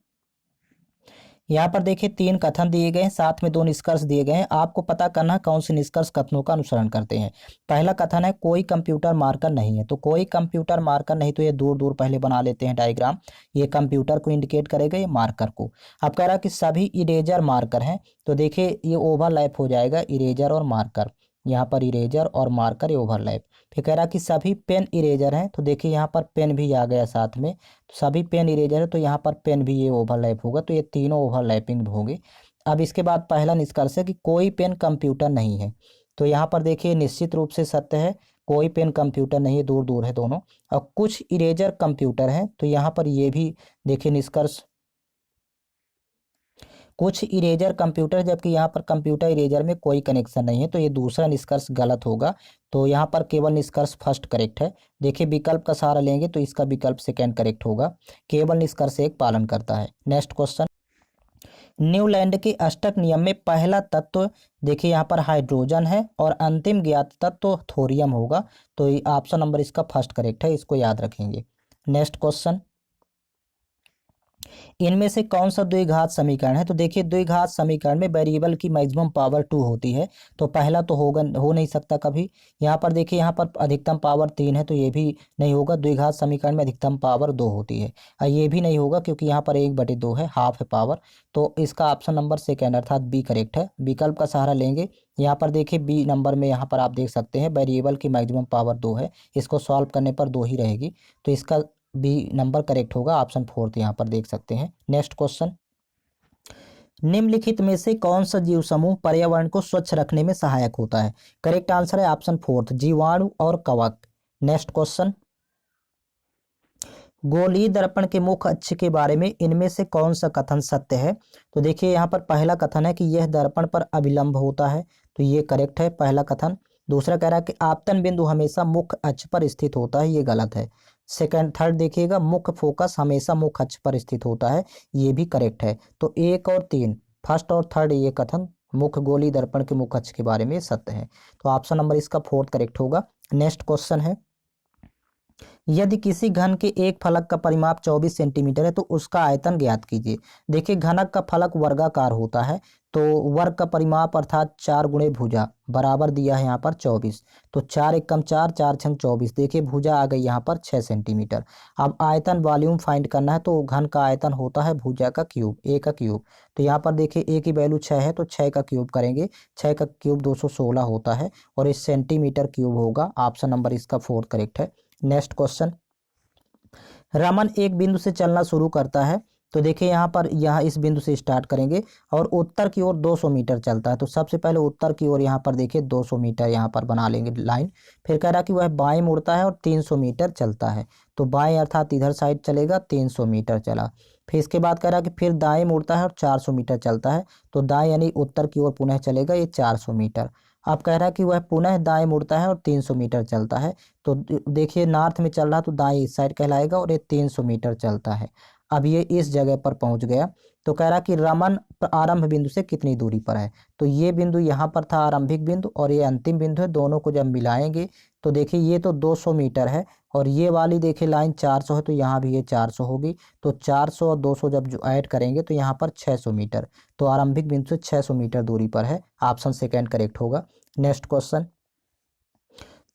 यहाँ पर देखिए 3 कथन दिए गए हैं, साथ में 2 निष्कर्ष दिए गए हैं। आपको पता करना है कौन से निष्कर्ष कथनों का अनुसरण करते हैं। पहला कथन है कोई कंप्यूटर मार्कर नहीं है, तो कोई कंप्यूटर मार्कर नहीं, तो ये दूर दूर पहले बना लेते हैं डायग्राम, ये कंप्यूटर को इंडिकेट करेगा, ये मार्कर को। अब कह रहा है कि सभी इरेजर मार्कर हैं, तो देखिए ये ओवरलैप हो जाएगा इरेजर और मार्कर, यहाँ पर इरेजर और मार्कर ये ओवरलैप। फिर कह रहा कि सभी पेन इरेजर हैं, तो देखिए यहाँ पर पेन भी आ गया साथ में, तो सभी पेन इरेजर है तो यहाँ पर पेन भी ये ओवरलैप होगा, तो ये तीनों ओवरलैपिंग होंगे। अब इसके बाद पहला निष्कर्ष है कि कोई पेन कंप्यूटर नहीं है, तो यहाँ पर देखिए निश्चित रूप से सत्य है, कोई पेन कंप्यूटर नहीं है, दूर दूर है दोनों। और कुछ इरेजर कंप्यूटर है, तो यहाँ पर ये भी देखिए निष्कर्ष, कुछ इरेजर कंप्यूटर, जबकि यहाँ पर कंप्यूटर इरेजर में कोई कनेक्शन नहीं है, तो ये दूसरा निष्कर्ष गलत होगा। तो यहाँ पर केवल निष्कर्ष फर्स्ट करेक्ट है। देखिए विकल्प का सहारा लेंगे तो इसका विकल्प सेकंड करेक्ट होगा। केवल निष्कर्ष एक पालन करता है। नेक्स्ट क्वेश्चन, न्यूलैंड के अष्टक नियम में पहला तत्व देखिए यहाँ पर हाइड्रोजन है और अंतिम ज्ञात तत्व थोरियम होगा। तो ऑप्शन नंबर इसका फर्स्ट करेक्ट है, इसको याद रखेंगे। नेक्स्ट क्वेश्चन, इनमें से कौन सा द्विघात समीकरण है? तो देखिए द्विघात समीकरण में वेरिएबल की मैक्सिमम पावर 2 होती है, तो पहला तो हो नहीं सकता कभी। यहाँ पर देखिए यहाँ पर अधिकतम पावर 3 है, तो ये भी नहीं होगा। द्विघात समीकरण में अधिकतम पावर 2 होती है, और ये भी नहीं होगा क्योंकि यहाँ पर 1/2 है, हाफ है पावर। तो इसका ऑप्शन नंबर सेकेंड अर्थात बी करेक्ट है। विकल्प का सहारा लेंगे। यहाँ पर देखिए बी नंबर में यहाँ पर आप देख सकते हैं वेरिएबल की मैक्सिमम पावर 2 है, इसको सॉल्व करने पर 2 ही रहेगी, तो इसका बी नंबर करेक्ट होगा। ऑप्शन फोर्थ यहाँ पर देख सकते हैं। नेक्स्ट क्वेश्चन, निम्नलिखित में से कौन सा जीव समूह पर्यावरण को स्वच्छ रखने में सहायक होता है? करेक्ट आंसर है ऑप्शन फोर्थ, जीवाणु और कवक। नेक्स्ट क्वेश्चन, गोलीय दर्पण के मुख्य अक्ष के बारे में इनमें से कौन सा कथन सत्य है? तो देखिए यहाँ पर पहला कथन है कि यह दर्पण पर अभिलंब होता है, तो ये करेक्ट है पहला कथन। दूसरा कह रहा है कि आपतन बिंदु हमेशा मुख्य अक्ष पर स्थित होता है, ये गलत है। सेकंड थर्ड देखिएगा, मुख्य फोकस हमेशा मुख्य अक्ष पर स्थित होता है, ये भी करेक्ट है। तो 1 और 3 फर्स्ट और थर्ड ये कथन मुख्य गोलीय दर्पण के मुख्य अक्ष के बारे में सत्य है, तो ऑप्शन नंबर इसका फोर्थ करेक्ट होगा। नेक्स्ट क्वेश्चन है, यदि किसी घन के एक फलक का परिमाप 24 सेंटीमीटर है तो उसका आयतन ज्ञात कीजिए। देखिए घनक का फलक वर्गाकार होता है, तो वर्ग का परिमाप अर्थात 4 गुणे भुजा बराबर दिया है यहाँ पर 24, तो 4 एकम 4, 4 छंग 24। देखिए भुजा आ गई यहाँ पर 6 सेंटीमीटर। अब आयतन वॉल्यूम फाइंड करना है, तो घन का आयतन होता है भुजा का क्यूब, ए का क्यूब। तो यहाँ पर देखिए ए की वैल्यू 6 है, तो 6 का क्यूब करेंगे, 6 का क्यूब 216 होता है, और इस सेंटीमीटर क्यूब होगा। ऑप्शन नंबर इसका फोर्थ करेक्ट है। नेक्स्ट क्वेश्चन, रमन एक बिंदु से चलना शुरू करता है, तो देखिए यहाँ पर इस बिंदु से स्टार्ट करेंगे और उत्तर की ओर 200 मीटर चलता है, तो सबसे पहले उत्तर की ओर यहाँ पर देखिए 200 मीटर यहाँ पर बना लेंगे लाइन। फिर कह रहा कि वह बाएं मुड़ता है और 300 मीटर चलता है, तो बाएं अर्थात इधर साइड चलेगा, 300 मीटर चला। फिर इसके बाद कह रहा कि फिर दाएं मुड़ता है और 400 मीटर चलता है, तो दाएं यानी उत्तर की ओर पुनः चलेगा, ये 400 मीटर। अब कह रहा है कि वह पुनः दाएं मुड़ता है और 300 मीटर चलता है, तो देखिए नॉर्थ में चल रहा तो दाएं इस साइड कहलाएगा, और ये 300 मीटर चलता है। अब ये इस जगह पर पहुंच गया, तो कह रहा कि रमन आरंभ बिंदु से कितनी दूरी पर है? तो ये बिंदु यहाँ पर था आरंभिक बिंदु, और ये अंतिम बिंदु है, दोनों को जब मिलाएंगे तो देखिए ये तो 200 मीटर है, और ये वाली देखिए लाइन 400 है, तो यहाँ भी ये 400 होगी, तो 400 और 200 जब जो ऐड करेंगे तो यहाँ पर 600 मीटर, तो आरंभिक बिंदु से 600 मीटर दूरी पर है। ऑप्शन सेकेंड करेक्ट होगा। नेक्स्ट क्वेश्चन,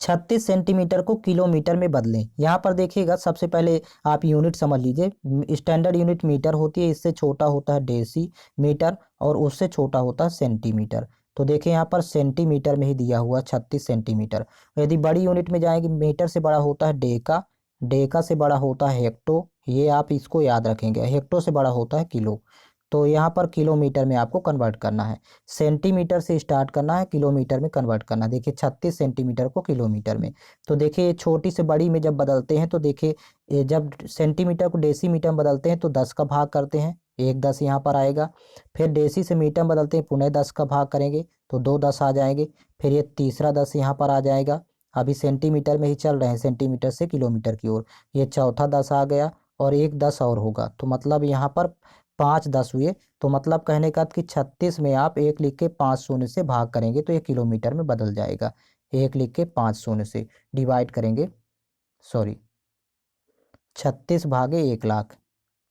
36 सेंटीमीटर को किलोमीटर में बदलें। यहाँ पर देखिएगा सबसे पहले आप यूनिट समझ लीजिए। स्टैंडर्ड यूनिट मीटर होती है, इससे छोटा होता है डेसी मीटर, और उससे छोटा होता है सेंटीमीटर। तो देखिए यहाँ पर सेंटीमीटर में ही दिया हुआ 36 सेंटीमीटर। यदि बड़ी यूनिट में जाएंगे, मीटर से बड़ा होता है डेका, डेका से बड़ा होता है हेक्टो, ये आप इसको याद रखेंगे, हेक्टो से बड़ा होता है किलो। तो यहाँ पर किलोमीटर में आपको कन्वर्ट करना है, सेंटीमीटर से स्टार्ट करना है, किलोमीटर में कन्वर्ट करना है। देखिए 36 सेंटीमीटर को किलोमीटर में, तो देखिए छोटी से बड़ी में जब बदलते हैं तो देखिए जब सेंटीमीटर को डेसीमीटर में बदलते हैं तो 10 का भाग करते हैं, 1 10 यहाँ पर आएगा। फिर डेसी से मीटर में बदलते हैं, पुनः 10 का भाग करेंगे तो 2 10 आ जाएंगे। फिर ये तीसरा 10 यहाँ पर आ जाएगा। अभी सेंटीमीटर में ही चल रहे हैं, सेंटीमीटर से किलोमीटर की ओर, ये चौथा 10 आ गया, और 1 10 और होगा, तो मतलब यहाँ पर 5 10 हुए। तो मतलब कहने का कि 36 में आप 1 लिख के 5 शून्य से भाग करेंगे तो ये किलोमीटर में बदल जाएगा। 1 लिख के 5 शून्य से डिवाइड करेंगे, सॉरी 36 भागे 1 लाख,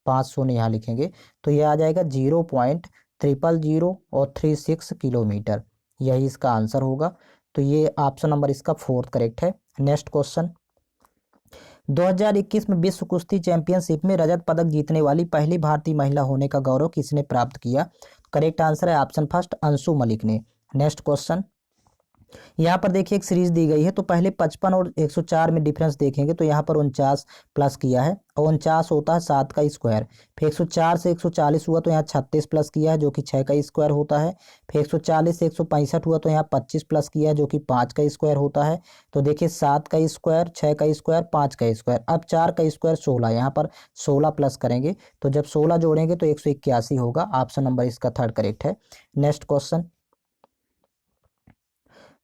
5 शून्य यहाँ लिखेंगे, तो ये आ जाएगा 0.00036 किलोमीटर, यही इसका आंसर होगा। तो ये ऑप्शन नंबर इसका फोर्थ करेक्ट है। नेक्स्ट क्वेश्चन, 2021 में विश्व कुश्ती चैंपियनशिप में रजत पदक जीतने वाली पहली भारतीय महिला होने का गौरव किसने प्राप्त किया? करेक्ट आंसर है ऑप्शन फर्स्ट, अंशु मलिक ने। नेक्स्ट क्वेश्चन, यहाँ पर देखिए एक सीरीज दी गई है, तो पहले 55 और 104 में डिफरेंस देखेंगे तो यहाँ पर 49 प्लस किया है, और 49 होता है 7 का स्क्वायर। फिर 104 से 140 हुआ तो यहाँ 36 प्लस किया है जो कि 6 का स्क्वायर होता है। फिर 140 से 165 हुआ तो यहाँ 25 प्लस किया है जो कि 5 का स्क्वायर होता है। तो देखिए 7 का स्क्वायर, 6 का स्क्वायर, 5 का स्क्वायर, अब 4 का स्क्वायर 16, यहाँ पर 16 प्लस करेंगे तो जब 16 जोड़ेंगे तो 181 होगा। ऑप्शन नंबर इसका थर्ड करेक्ट है। नेक्स्ट क्वेश्चन,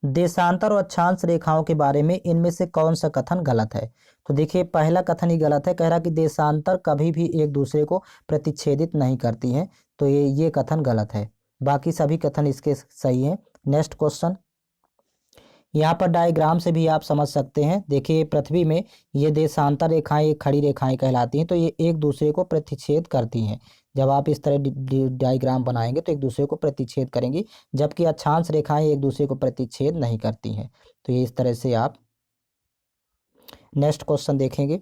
देशांतर और अक्षांश रेखाओं के बारे में इनमें से कौन सा कथन गलत है? तो देखिए पहला कथन ही गलत है, कह रहा कि देशांतर कभी भी एक दूसरे को प्रतिच्छेदित नहीं करती हैं, तो ये कथन गलत है। बाकी सभी कथन इसके सही हैं। नेक्स्ट क्वेश्चन, यहाँ पर डायग्राम से भी आप समझ सकते हैं। देखिए पृथ्वी में ये देशांतर रेखाएं, ये खड़ी रेखाएं कहलाती हैं, तो ये एक दूसरे को प्रतिच्छेद करती हैं। जब आप इस तरह डायग्राम बनाएंगे तो एक दूसरे को प्रतिच्छेद करेंगी, जबकि अक्षांश रेखाएं एक दूसरे को प्रतिच्छेद नहीं करती हैं। तो ये इस तरह से आप नेक्स्ट क्वेश्चन देखेंगे।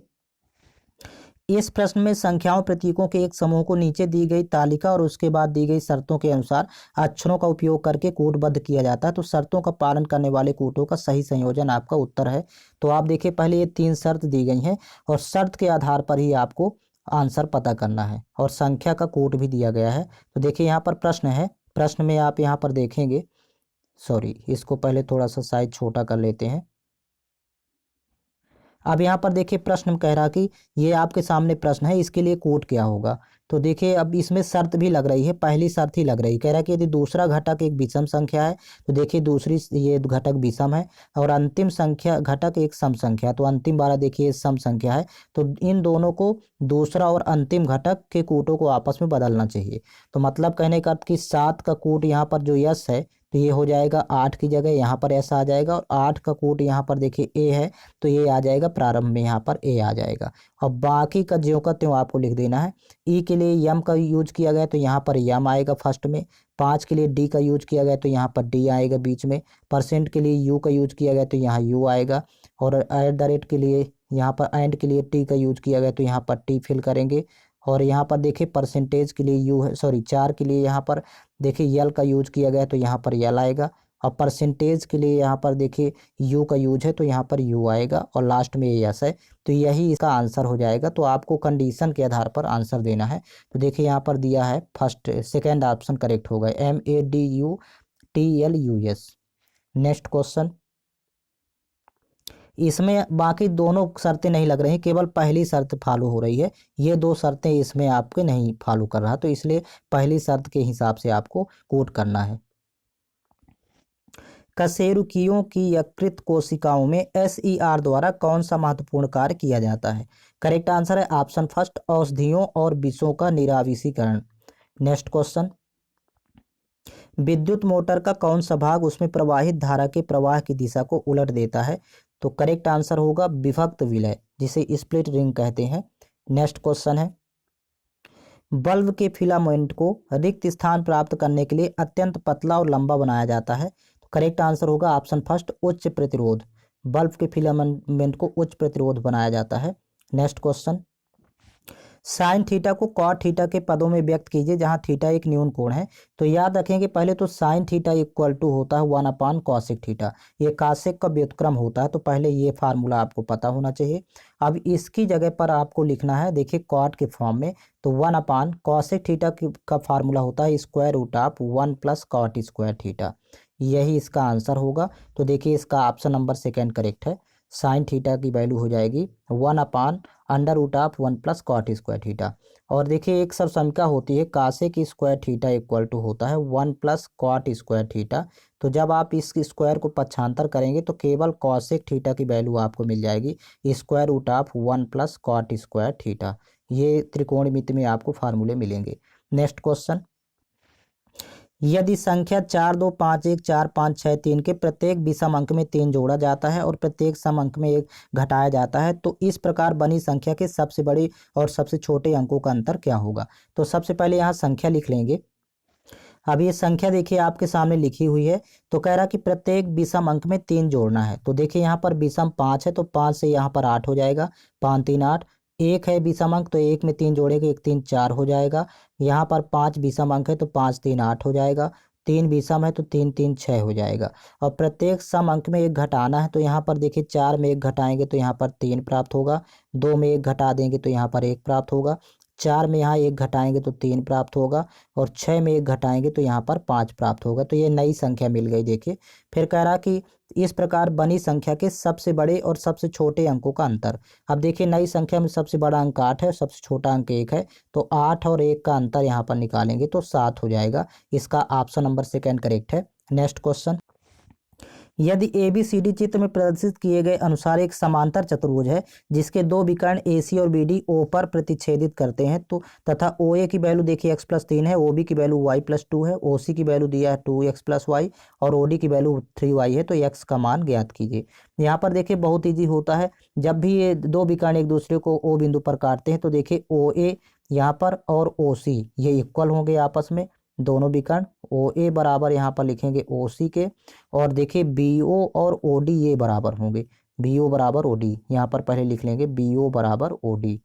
इस प्रश्न में संख्याओं प्रतीकों के एक समूह को नीचे दी गई तालिका और उसके बाद दी गई शर्तों के अनुसार अक्षरों का उपयोग करके कूटबद्ध किया जाता है। तो शर्तों का पालन करने वाले कूटों का सही संयोजन आपका उत्तर है। तो आप देखिए पहले ये 3 शर्त दी गई हैं और शर्त के आधार पर ही आपको आंसर पता करना है, और संख्या का कूट भी दिया गया है। तो देखिए यहाँ पर प्रश्न है, प्रश्न में आप यहाँ पर देखेंगे, सॉरी इसको पहले थोड़ा सा साइज छोटा कर लेते हैं। अब यहाँ पर देखिए प्रश्न कह रहा कि ये आपके सामने प्रश्न है, इसके लिए कोड क्या होगा। तो देखिए अब इसमें शर्त भी लग रही है, पहली शर्त ही लग रही है, कह रहा है कि यदि दूसरा घटक एक विषम संख्या है तो देखिए दूसरी ये घटक विषम है, और अंतिम संख्या घटक एक सम संख्या, तो अंतिम वाला देखिए सम संख्या है, तो इन दोनों को दूसरा और अंतिम घटक के कूटों को आपस में बदलना चाहिए। तो मतलब कहने का अर्थ कि 7 का कूट यहाँ पर जो यस है तो ये हो जाएगा 8 की जगह यहाँ पर ऐसा आ जाएगा, और 8 का कूट यहाँ पर देखिए ए है तो ये आ जाएगा, प्रारंभ में यहाँ पर ए आ जाएगा। और बाकी का ज्यों का त्यों आपको लिख देना है। ई के लिए यम का यूज किया गया तो यहाँ पर यम आएगा फर्स्ट में। 5 के लिए डी का यूज किया गया तो यहाँ पर डी आएगा बीच में। परसेंट के लिए यू का यूज किया गया तो यहाँ यू आएगा, और एट द रेट के लिए यहाँ पर एंड के लिए टी का यूज किया गया तो यहाँ पर टी फिल करेंगे। और यहाँ पर देखिए परसेंटेज के लिए यू है, सॉरी 4 के लिए यहाँ पर देखिए यल का यूज किया गया तो यहाँ पर यल आएगा, और परसेंटेज के लिए यहाँ पर देखिए यू का यूज है तो यहाँ पर यू आएगा, और लास्ट में यस है, तो यही इसका आंसर हो जाएगा। तो आपको कंडीशन के आधार पर आंसर देना है। तो देखिए यहाँ पर दिया है फर्स्ट, सेकेंड ऑप्शन करेक्ट होगा, MADUTLUS। नेक्स्ट क्वेश्चन, इसमें बाकी दोनों शर्तें नहीं लग रही, केवल पहली शर्त फॉलो हो रही है, ये 2 शर्तें इसमें आपके नहीं फॉलो कर रहा, तो इसलिए पहली शर्त के हिसाब से आपको कोड करना है। कशेरुकियों की यकृत कोशिकाओं में SER द्वारा कौन सा महत्वपूर्ण कार्य किया जाता है? करेक्ट आंसर है ऑप्शन फर्स्ट, औषधियों और विषों का निरावीसीकरण। नेक्स्ट क्वेश्चन, विद्युत मोटर का कौन सा भाग उसमें प्रवाहित धारा के प्रवाह की दिशा को उलट देता है? तो करेक्ट आंसर होगा विभक्त विलय, जिसे स्प्लिट रिंग कहते हैं। नेक्स्ट क्वेश्चन है, बल्ब के फिलामेंट को रिक्त स्थान प्राप्त करने के लिए अत्यंत पतला और लंबा बनाया जाता है। तो करेक्ट आंसर होगा ऑप्शन फर्स्ट, उच्च प्रतिरोध। बल्ब के फिलामेंट को उच्च प्रतिरोध बनाया जाता है। नेक्स्ट क्वेश्चन, साइन थीटा को कॉट थीटा के पदों में व्यक्त कीजिए जहां थीटा एक न्यून कोण है। तो याद रखेंगे पहले तो साइन थीटा इक्वल टू होता है 1 कॉसेक थीटा, ये कासेक का व्युत्क्रम होता है, तो पहले ये फार्मूला आपको पता होना चाहिए। अब इसकी जगह पर आपको लिखना है देखिए कॉट के फॉर्म में, तो 1 कॉसेक थीटा का फार्मूला होता है square root of 1 plus cot square theta, यही इसका आंसर होगा। तो देखिए इसका ऑप्शन नंबर सेकेंड करेक्ट है। साइन थीटा की वैल्यू हो जाएगी 1/√1 प्लस कॉट स्क्वायर थीटा। और देखिए एक सब समीका होती है कासेक स्क्वायर थीटा इक्वल टू होता है 1 प्लस कॉट स्क्वायर थीटा। तो जब आप इस स्क्वायर को पक्षांतर करेंगे तो केवल कॉसेक थीटा की वैल्यू आपको मिल जाएगी √1 प्लस कॉट स्क्वायर थीटा। ये त्रिकोणमिति में आपको फार्मूले मिलेंगे। नेक्स्ट क्वेश्चन, यदि संख्या 4 2 5 1 4 5 6 3 के प्रत्येक विषम अंक में 3 जोड़ा जाता है और प्रत्येक सम अंक में 1 घटाया जाता है, तो इस प्रकार बनी संख्या के सबसे बड़े और सबसे छोटे अंकों का अंतर क्या होगा? तो सबसे पहले यहाँ संख्या लिख लेंगे। अब ये संख्या देखिए आपके सामने लिखी हुई है, तो कह रहा कि प्रत्येक विषम अंक में 3 जोड़ना है। तो देखिए यहाँ पर विषम 5 है तो 5 से यहाँ पर 8 हो जाएगा, 5 3 8। 1 है विषम अंक तो 1 में 3 जोड़ेंगे, 1 3 4 हो जाएगा। यहाँ पर 5 विषम अंक है तो 5 3 8 हो जाएगा। 3 भी सम है तो 3 3 6 हो जाएगा। और प्रत्येक सम अंक में एक घटाना है तो यहाँ पर देखिए 4 में एक घटाएंगे तो यहाँ पर 3 प्राप्त होगा, 2 में एक घटा देंगे तो यहाँ पर 1 प्राप्त होगा, 4 में यहाँ एक घटाएंगे तो 3 प्राप्त होगा, और 6 में एक घटाएंगे तो यहाँ पर 5 प्राप्त होगा। तो ये नई संख्या मिल गई। देखिए फिर कह रहा कि इस प्रकार बनी संख्या के सबसे बड़े और सबसे छोटे अंकों का अंतर। अब देखिए नई संख्या में सबसे बड़ा अंक 8 है और सबसे छोटा अंक 1 है, तो 8 और 1 का अंतर यहाँ पर निकालेंगे तो 7 हो जाएगा। इसका ऑप्शन नंबर सेकंड करेक्ट है। नेक्स्ट क्वेश्चन, यदि ABCD चित्र में प्रदर्शित किए गए अनुसार एक समांतर चतुर्भुज है जिसके दो विकर्ण AC और BD O पर प्रतिच्छेदित करते हैं तो तथा OA की वैल्यू देखिए x+3 है, OB की वैल्यू y+2 है, OC की वैल्यू दिया है 2x+y और OD की वैल्यू 3y है, तो x का मान ज्ञात कीजिए। यहाँ पर देखिए बहुत ईजी होता है, जब भी ये दो विकर्ण एक दूसरे को O बिंदु पर काटते हैं तो देखिए OA यहाँ पर और OC ये इक्वल होंगे आपस में, दोनों विकर्ण OA बराबर यहाँ पर लिखेंगे OC के, और देखिए BO और OD ये बराबर होंगे, BO बराबर OD यहाँ पर पहले लिख लेंगे BO बराबर OD।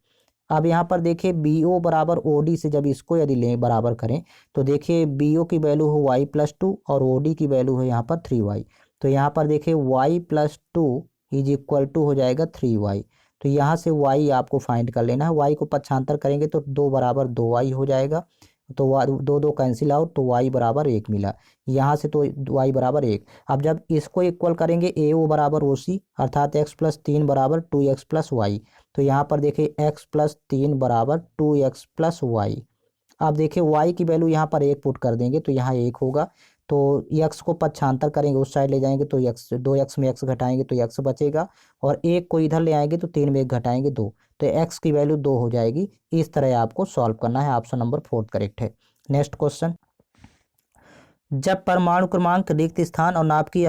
अब यहाँ पर देखिए BO बराबर OD से जब इसको यदि लें बराबर करें तो देखिए BO की वैल्यू है y+2 और OD की वैल्यू है यहाँ पर 3y, तो यहाँ पर देखिए y+2 इज इक्वल टू हो जाएगा 3y। तो यहाँ से y आपको फाइंड कर लेना है, y को पक्षांतर करेंगे तो 2 बराबर 2y हो जाएगा, तो दो दो कैंसिल आउट तो y बराबर 1 मिला, यहाँ से तो y बराबर 1। अब जब इसको इक्वल करेंगे AO बराबर OC अर्थात x+3 बराबर 2x+y, तो यहाँ पर देखिए x+3 बराबर 2x+y। अब देखिए y की वैल्यू यहाँ पर 1 पुट कर देंगे तो यहाँ 1 होगा, तो x को पक्षांतर करेंगे उस साइड ले जाएंगे तो x 2x में x घटाएंगे तो x बचेगा, और 1 को इधर ले आएंगे तो 3 में 1 घटाएंगे 2, तो x की वैल्यू 2 हो जाएगी। इस तरह आपको सॉल्व करना है, ऑप्शन नंबर 4 करेक्ट है। नेक्स्ट क्वेश्चन, जब परमाणु क्रमांक रिक्त स्थान और नाभिक की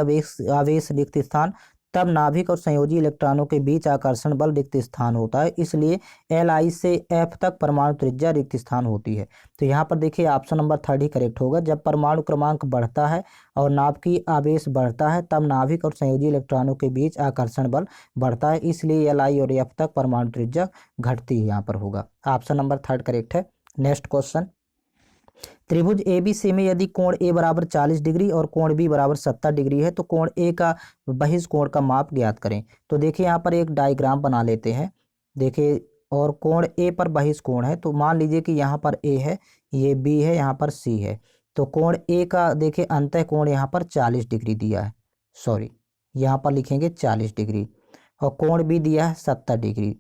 आवेश रिक्त स्थान तब नाभिक और संयोजी इलेक्ट्रॉनों के बीच आकर्षण बल रिक्त स्थान होता है, इसलिए Li से F तक परमाणु त्रिज्या रिक्त स्थान होती है। तो यहाँ पर देखिए ऑप्शन नंबर 3 ही करेक्ट होगा। जब परमाणु क्रमांक बढ़ता है और नाभिकीय आवेश बढ़ता है तब नाभिक और संयोजी इलेक्ट्रॉनों के बीच आकर्षण बल बढ़ता है, इसलिए Li और F तक परमाणु त्रिज्या घटती है, यहाँ पर होगा। ऑप्शन नंबर 3 करेक्ट है। नेक्स्ट क्वेश्चन, त्रिभुज ABC में यदि कोण A बराबर 40 डिग्री और कोण B बराबर 70 डिग्री है तो कोण A का बहिष कोण का माप ज्ञात करें। तो देखिए यहाँ पर एक डायग्राम बना लेते हैं, देखिए, और कोण A पर बहिष कोण है, तो मान लीजिए कि यहाँ पर A है, ये B है, यहाँ पर C है, तो कोण A का देखिए अंतः कोण यहाँ पर 40 डिग्री दिया है, सॉरी यहाँ पर लिखेंगे 40 डिग्री, और कोण B दिया है 70 डिग्री।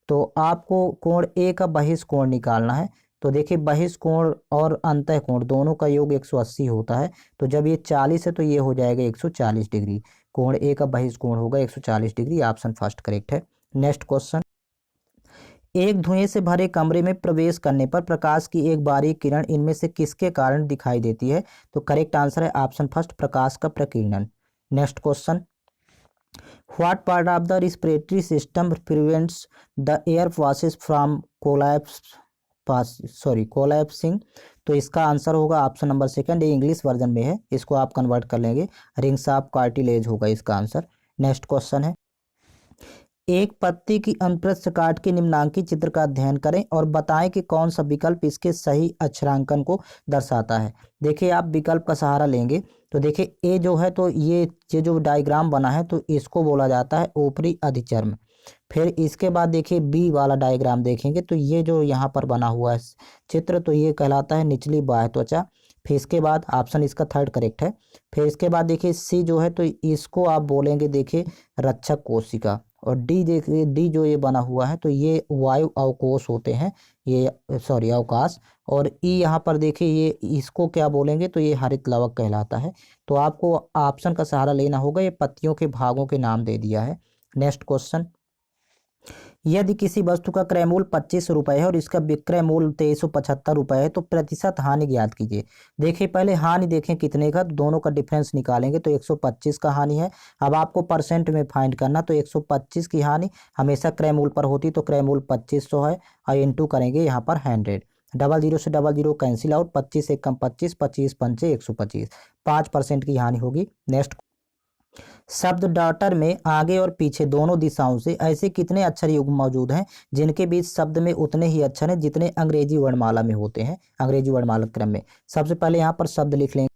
तो आपको कोण A का बहिष कोण निकालना है, तो देखिए बहिष कोण और अंतः कोण दोनों का योग 180 होता है, तो जब ये 40 है तो ये हो जाएगा 140 डिग्री, कोण A का बहिष कोण होगा 140 डिग्री, ऑप्शन फर्स्ट करेक्ट है। नेक्स्ट क्वेश्चन, एक धुएं से भरे कमरे में प्रवेश करने पर प्रकाश की एक बारीक किरण इनमें से किसके कारण दिखाई देती है? तो करेक्ट आंसर है ऑप्शन फर्स्ट, प्रकाश का प्रकीर्णन। Next question, what part of the respiratory system prevents the air passes from collapsing? तो इसका आंसर होगा ऑप्शन नंबर सेकंड, ये इंग्लिश वर्जन में है, इसको आप कन्वर्ट कर लेंगे, रिंग्स ऑफ कार्टिलेज होगा इसका आंसर। नेक्स्ट क्वेश्चन है, एक पत्ती की अनुप्रस्थ काट के निम्नांकित चित्र का अध्ययन करें और बताएं कि कौन सा विकल्प इसके सही अक्षरांकन को दर्शाता है। देखिए आप विकल्प का सहारा लेंगे तो देखिए ए जो है तो ये जो डायग्राम बना है तो इसको बोला जाता है ऊपरी अधिचर्म। फिर इसके बाद देखिए बी वाला डायग्राम देखेंगे तो ये जो यहाँ पर बना हुआ है चित्र तो ये कहलाता है निचली बाह्य त्वचा। फिर इसके बाद ऑप्शन इसका थर्ड करेक्ट है। फिर इसके बाद देखिए सी जो है तो इसको आप बोलेंगे देखिए रक्षक कोशिका, और डी देखिए डी जो ये बना हुआ है तो ये वायु अवकोश होते हैं, ये सॉरी अवकाश, और ई यहाँ पर देखिए ये इसको क्या बोलेंगे तो ये हरित लवक कहलाता है। तो आपको ऑप्शन का सहारा लेना होगा, ये पत्तियों के भागों के नाम दे दिया है। नेक्स्ट क्वेश्चन, यदि किसी वस्तु का क्रय मूल्य 25 रुपये है और इसका विक्रय मूल्य 2375 रुपये है तो प्रतिशत हानि ज्ञात कीजिए। देखिए पहले हानि देखें कितने का, दोनों का डिफरेंस निकालेंगे तो 125 का हानि है। अब आपको परसेंट में फाइंड करना, तो 125 की हानि हमेशा क्रय मूल्य पर होती, तो क्रय मूल्य 2500 है, और इंटू करेंगे यहाँ पर 100, 00 से 00 कैंसिल आउट, 25 एक कम 25, 25 पंचे 125, 5% की हानि होगी। नेक्स्ट, शब्द डॉटर में आगे और पीछे दोनों दिशाओं से ऐसे कितने अक्षर युग्म मौजूद हैं जिनके बीच शब्द में उतने ही अक्षर हैं जितने अंग्रेजी वर्णमाला में होते हैं, अंग्रेजी वर्णमाला क्रम में। सबसे पहले यहाँ पर शब्द लिख लेंगे,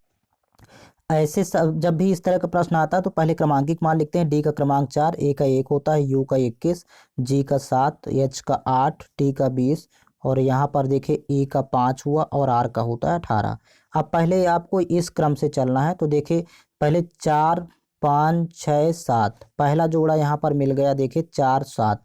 ऐसे सब जब भी इस तरह का प्रश्न आता है तो पहले क्रमांकित मान लिखते हैं। डी का क्रमांक 4, ए का 1 होता है, यू का 21, जी का 7, एच का 8, टी का 20 और यहाँ पर देखिए ई का 5 हुआ और आर का होता है 18। अब पहले आपको इस क्रम से चलना है तो देखिए पहले 4 5 6 7 पहला जोड़ा यहाँ पर मिल गया। देखिए 4 7,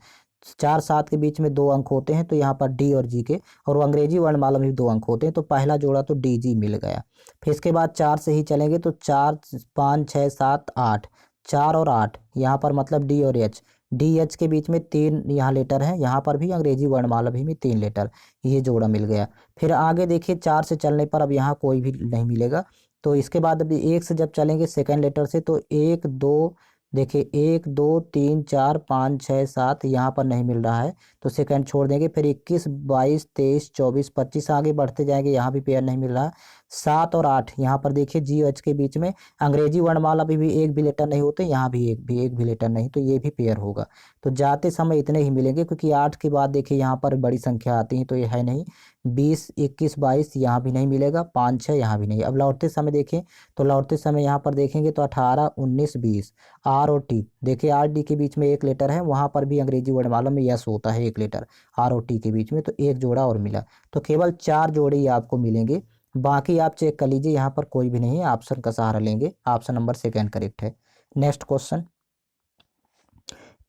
4 7 के बीच में 2 अंक होते हैं तो यहाँ पर डी और जी के, और वो अंग्रेजी वर्णमाला में भी 2 अंक होते हैं तो पहला जोड़ा तो डी जी मिल गया। फिर इसके बाद 4 से ही चलेंगे तो 4 5 6 7 8, 4 और 8 यहाँ पर मतलब डी और एच, डी एच के बीच में 3 यहाँ लेटर है, यहाँ पर भी अंग्रेजी वर्णमाला भी में 3 लेटर, ये जोड़ा मिल गया। फिर आगे देखिए 4 से चलने पर अब यहाँ कोई भी नहीं मिलेगा। तो इसके बाद अभी 1 से जब चलेंगे सेकंड लेटर से तो 1 2, देखिए 1 2 3 4 5 6 7 यहाँ पर नहीं मिल रहा है तो सेकंड छोड़ देंगे। फिर 21 22 23 24 25 आगे बढ़ते जाएंगे, यहाँ भी पेयर नहीं मिल रहा। 7 और 8 यहाँ पर देखिए जी एच के बीच में अंग्रेजी वर्णमाला भी एक भी लेटर नहीं होते, यहाँ भी एक भी लेटर नहीं, तो ये भी पेयर होगा। तो जाते समय इतने ही मिलेंगे क्योंकि 8 के बाद देखिए यहाँ पर बड़ी संख्या आती है तो ये है नहीं। 20 21 22 यहाँ भी नहीं मिलेगा, 5 6 यहाँ भी नहीं। अब लौटते समय देखें तो लौटते समय यहाँ पर देखेंगे तो 18 19 20, आर और टी, देखिए आर डी के बीच में एक लेटर है, वहाँ पर भी अंग्रेजी वर्णमाला में यस होता है एक लेटर आर और टी के बीच में, तो एक जोड़ा और मिला। तो केवल 4 जोड़े ही आपको मिलेंगे, बाकी आप चेक कर लीजिए, यहाँ पर कोई भी नहीं है। ऑप्शन का सहारा लेंगे, ऑप्शन नंबर सेकंड करेक्ट है। नेक्स्ट क्वेश्चन,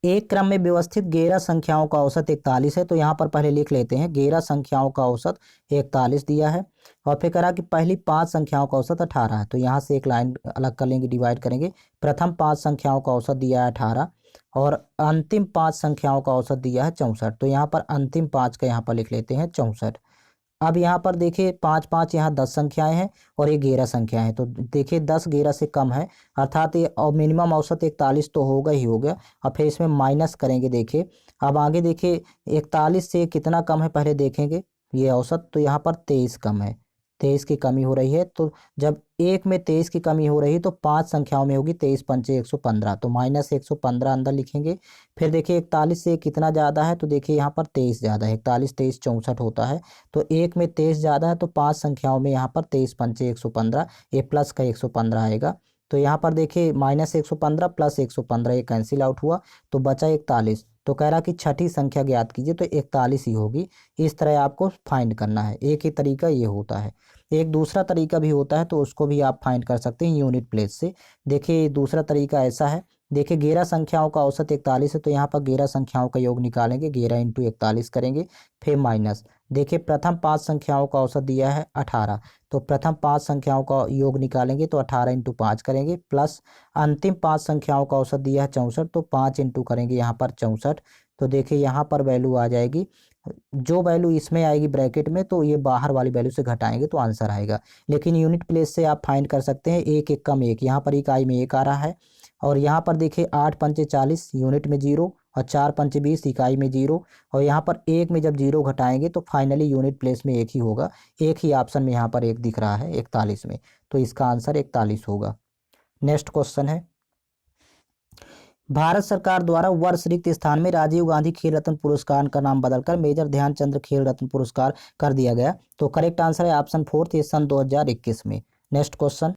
एक क्रम में व्यवस्थित 11 संख्याओं का औसत 41 है। तो यहाँ पर पहले लिख लेते हैं 11 संख्याओं का औसत 41 दिया है और फिर करा कि पहली 5 संख्याओं का औसत 18 है। तो यहाँ से एक लाइन अलग कर लेंगे, डिवाइड करेंगे। प्रथम 5 संख्याओं का औसत दिया है 18 और अंतिम 5 संख्याओं का औसत दिया है 64। तो यहाँ पर अंतिम 5 का यहाँ पर लिख लेते हैं 64। अब यहाँ पर देखिए 5 5 यहाँ 10 संख्याएं हैं और ये 11 संख्याएं हैं, तो देखिए 10 11 से कम है, अर्थात ये और मिनिमम औसत 41 तो होगा ही होगा। अब फिर इसमें माइनस करेंगे, देखिए अब आगे देखिए 41 से कितना कम है पहले देखेंगे ये औसत, तो यहाँ पर 23 कम है, 23 की कमी हो रही है। तो जब एक में 23 की कमी हो रही है तो 5 संख्याओं में होगी, 23 पंचे 115, तो माइनस 115 अंदर लिखेंगे। फिर देखिए 41 से कितना ज़्यादा है तो देखिए यहाँ पर 23 ज़्यादा है, 41 23 64 होता है, तो एक में 23 ज़्यादा है तो 5 संख्याओं में यहाँ पर 23 पंचे 115, ये प्लस का 115 आएगा। तो यहाँ पर देखिए माइनस 115 प्लस 115 ये कैंसिल आउट हुआ तो बचा 41। तो कह रहा कि छठी संख्या ज्ञात कीजिए, तो 41 ही होगी। इस तरह आपको फाइंड करना है, एक ही तरीका ये होता है। एक दूसरा तरीका भी होता है तो उसको भी आप फाइंड कर सकते हैं यूनिट प्लेस से। देखिए दूसरा तरीका ऐसा है, देखिए 11 संख्याओं का औसत 41 है तो यहाँ पर 11 संख्याओं का योग निकालेंगे, 11 इंटू 41 करेंगे, फिर माइनस। देखिए प्रथम 5 संख्याओं का औसत दिया है 18, तो प्रथम 5 संख्याओं का योग निकालेंगे तो 18 इंटू 5 करेंगे, प्लस अंतिम 5 संख्याओं का औसत दिया है 64, तो 5 इंटू करेंगे यहाँ पर 64। तो देखिए यहाँ पर वैल्यू आ जाएगी, जो वैल्यू इसमें आएगी ब्रैकेट में तो ये बाहर वाली वैल्यू से घटाएंगे तो आंसर आएगा। लेकिन यूनिट प्लेस से आप फाइंड कर सकते हैं, एक एक कम एक, यहाँ पर इकाई में एक आ रहा है और यहाँ पर देखिए 8 पंचे 40 यूनिट में 0 और 4 पंचे 20 इकाई में 0, और यहाँ पर एक में जब 0 घटाएंगे तो फाइनली यूनिट प्लेस में एक ही होगा। एक ही ऑप्शन में यहाँ पर एक दिख रहा है 41 में, तो इसका आंसर 41 होगा। नेक्स्ट क्वेश्चन है, भारत सरकार द्वारा वर्ष रिक्त स्थान में राजीव गांधी खेल रत्न पुरस्कार का नाम बदलकर मेजर ध्यानचंद्र खेल रत्न पुरस्कार कर दिया गया। तो करेक्ट आंसर है ऑप्शन 4, ये सन 2021 में। नेक्स्ट क्वेश्चन,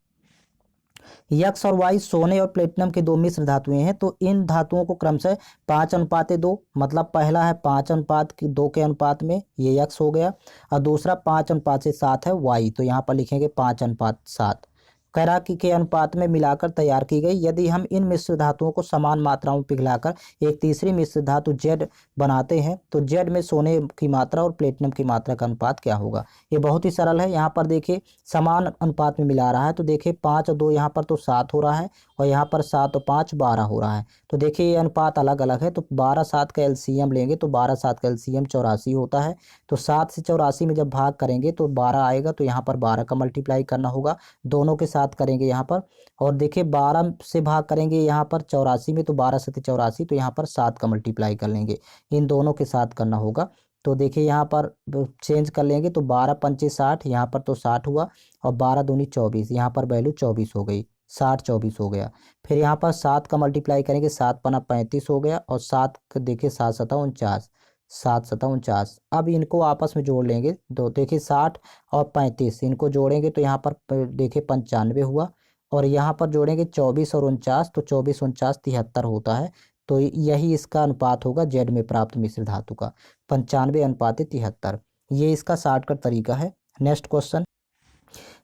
यक्स और वाई सोने और प्लेटिनम के दो मिश्र धातुएं हैं, तो इन धातुओं को क्रमशः 5:2 मतलब पहला है 5:2 के अनुपात में, ये यक्स हो गया, और दूसरा 5:7 है वाई, तो यहाँ पर लिखेंगे 5:7 कैराकी के अनुपात में मिलाकर तैयार की गई। यदि हम इन मिश्र धातुओं को समान मात्राओं में पिघलाकर एक तीसरी मिश्र धातु जेड बनाते हैं तो जेड में सोने की मात्रा और प्लेटिनम की मात्रा का अनुपात क्या होगा। ये बहुत ही सरल है, यहाँ पर देखिए समान अनुपात में मिला रहा है तो देखिए 5 और 2 यहाँ पर तो 7 हो रहा है और यहाँ पर 7 और 5 12 हो रहा है। तो देखिए ये अनुपात अलग अलग है, तो 12 7 का एलसीएम लेंगे तो 12 7 का एलसीएम 84 होता है। तो 7 से 84 में जब भाग करेंगे तो 12 आएगा, तो यहाँ पर 12 का मल्टीप्लाई करना होगा, दोनों के साथ करेंगे यहाँ पर। और देखिए 12 से भाग करेंगे यहाँ पर 84 में, तो 12 7 84, तो यहाँ पर 7 का मल्टीप्लाई कर लेंगे, इन दोनों के साथ करना होगा। तो देखिए यहाँ पर चेंज कर लेंगे तो 12 पंचे 60, यहाँ पर तो 60 हुआ और 12 दूनी 24, यहाँ पर वैल्यू 24 हो गई, 60 24 हो गया। फिर यहाँ पर 7 का मल्टीप्लाई करेंगे, 7 पना 35 हो गया और 7 देखिए 7 7 49, 7 7 49। अब इनको आपस में जोड़ लेंगे, तो देखिए 60 और 35 इनको जोड़ेंगे तो यहाँ पर देखिए 95 हुआ और यहाँ पर जोड़ेंगे 24 और 49, तो 24 49 73 होता है। तो यही इसका अनुपात होगा जेड में प्राप्त मिश्र धातु का, 95:73। ये इसका शॉर्टकट तरीका है। नेक्स्ट क्वेश्चन,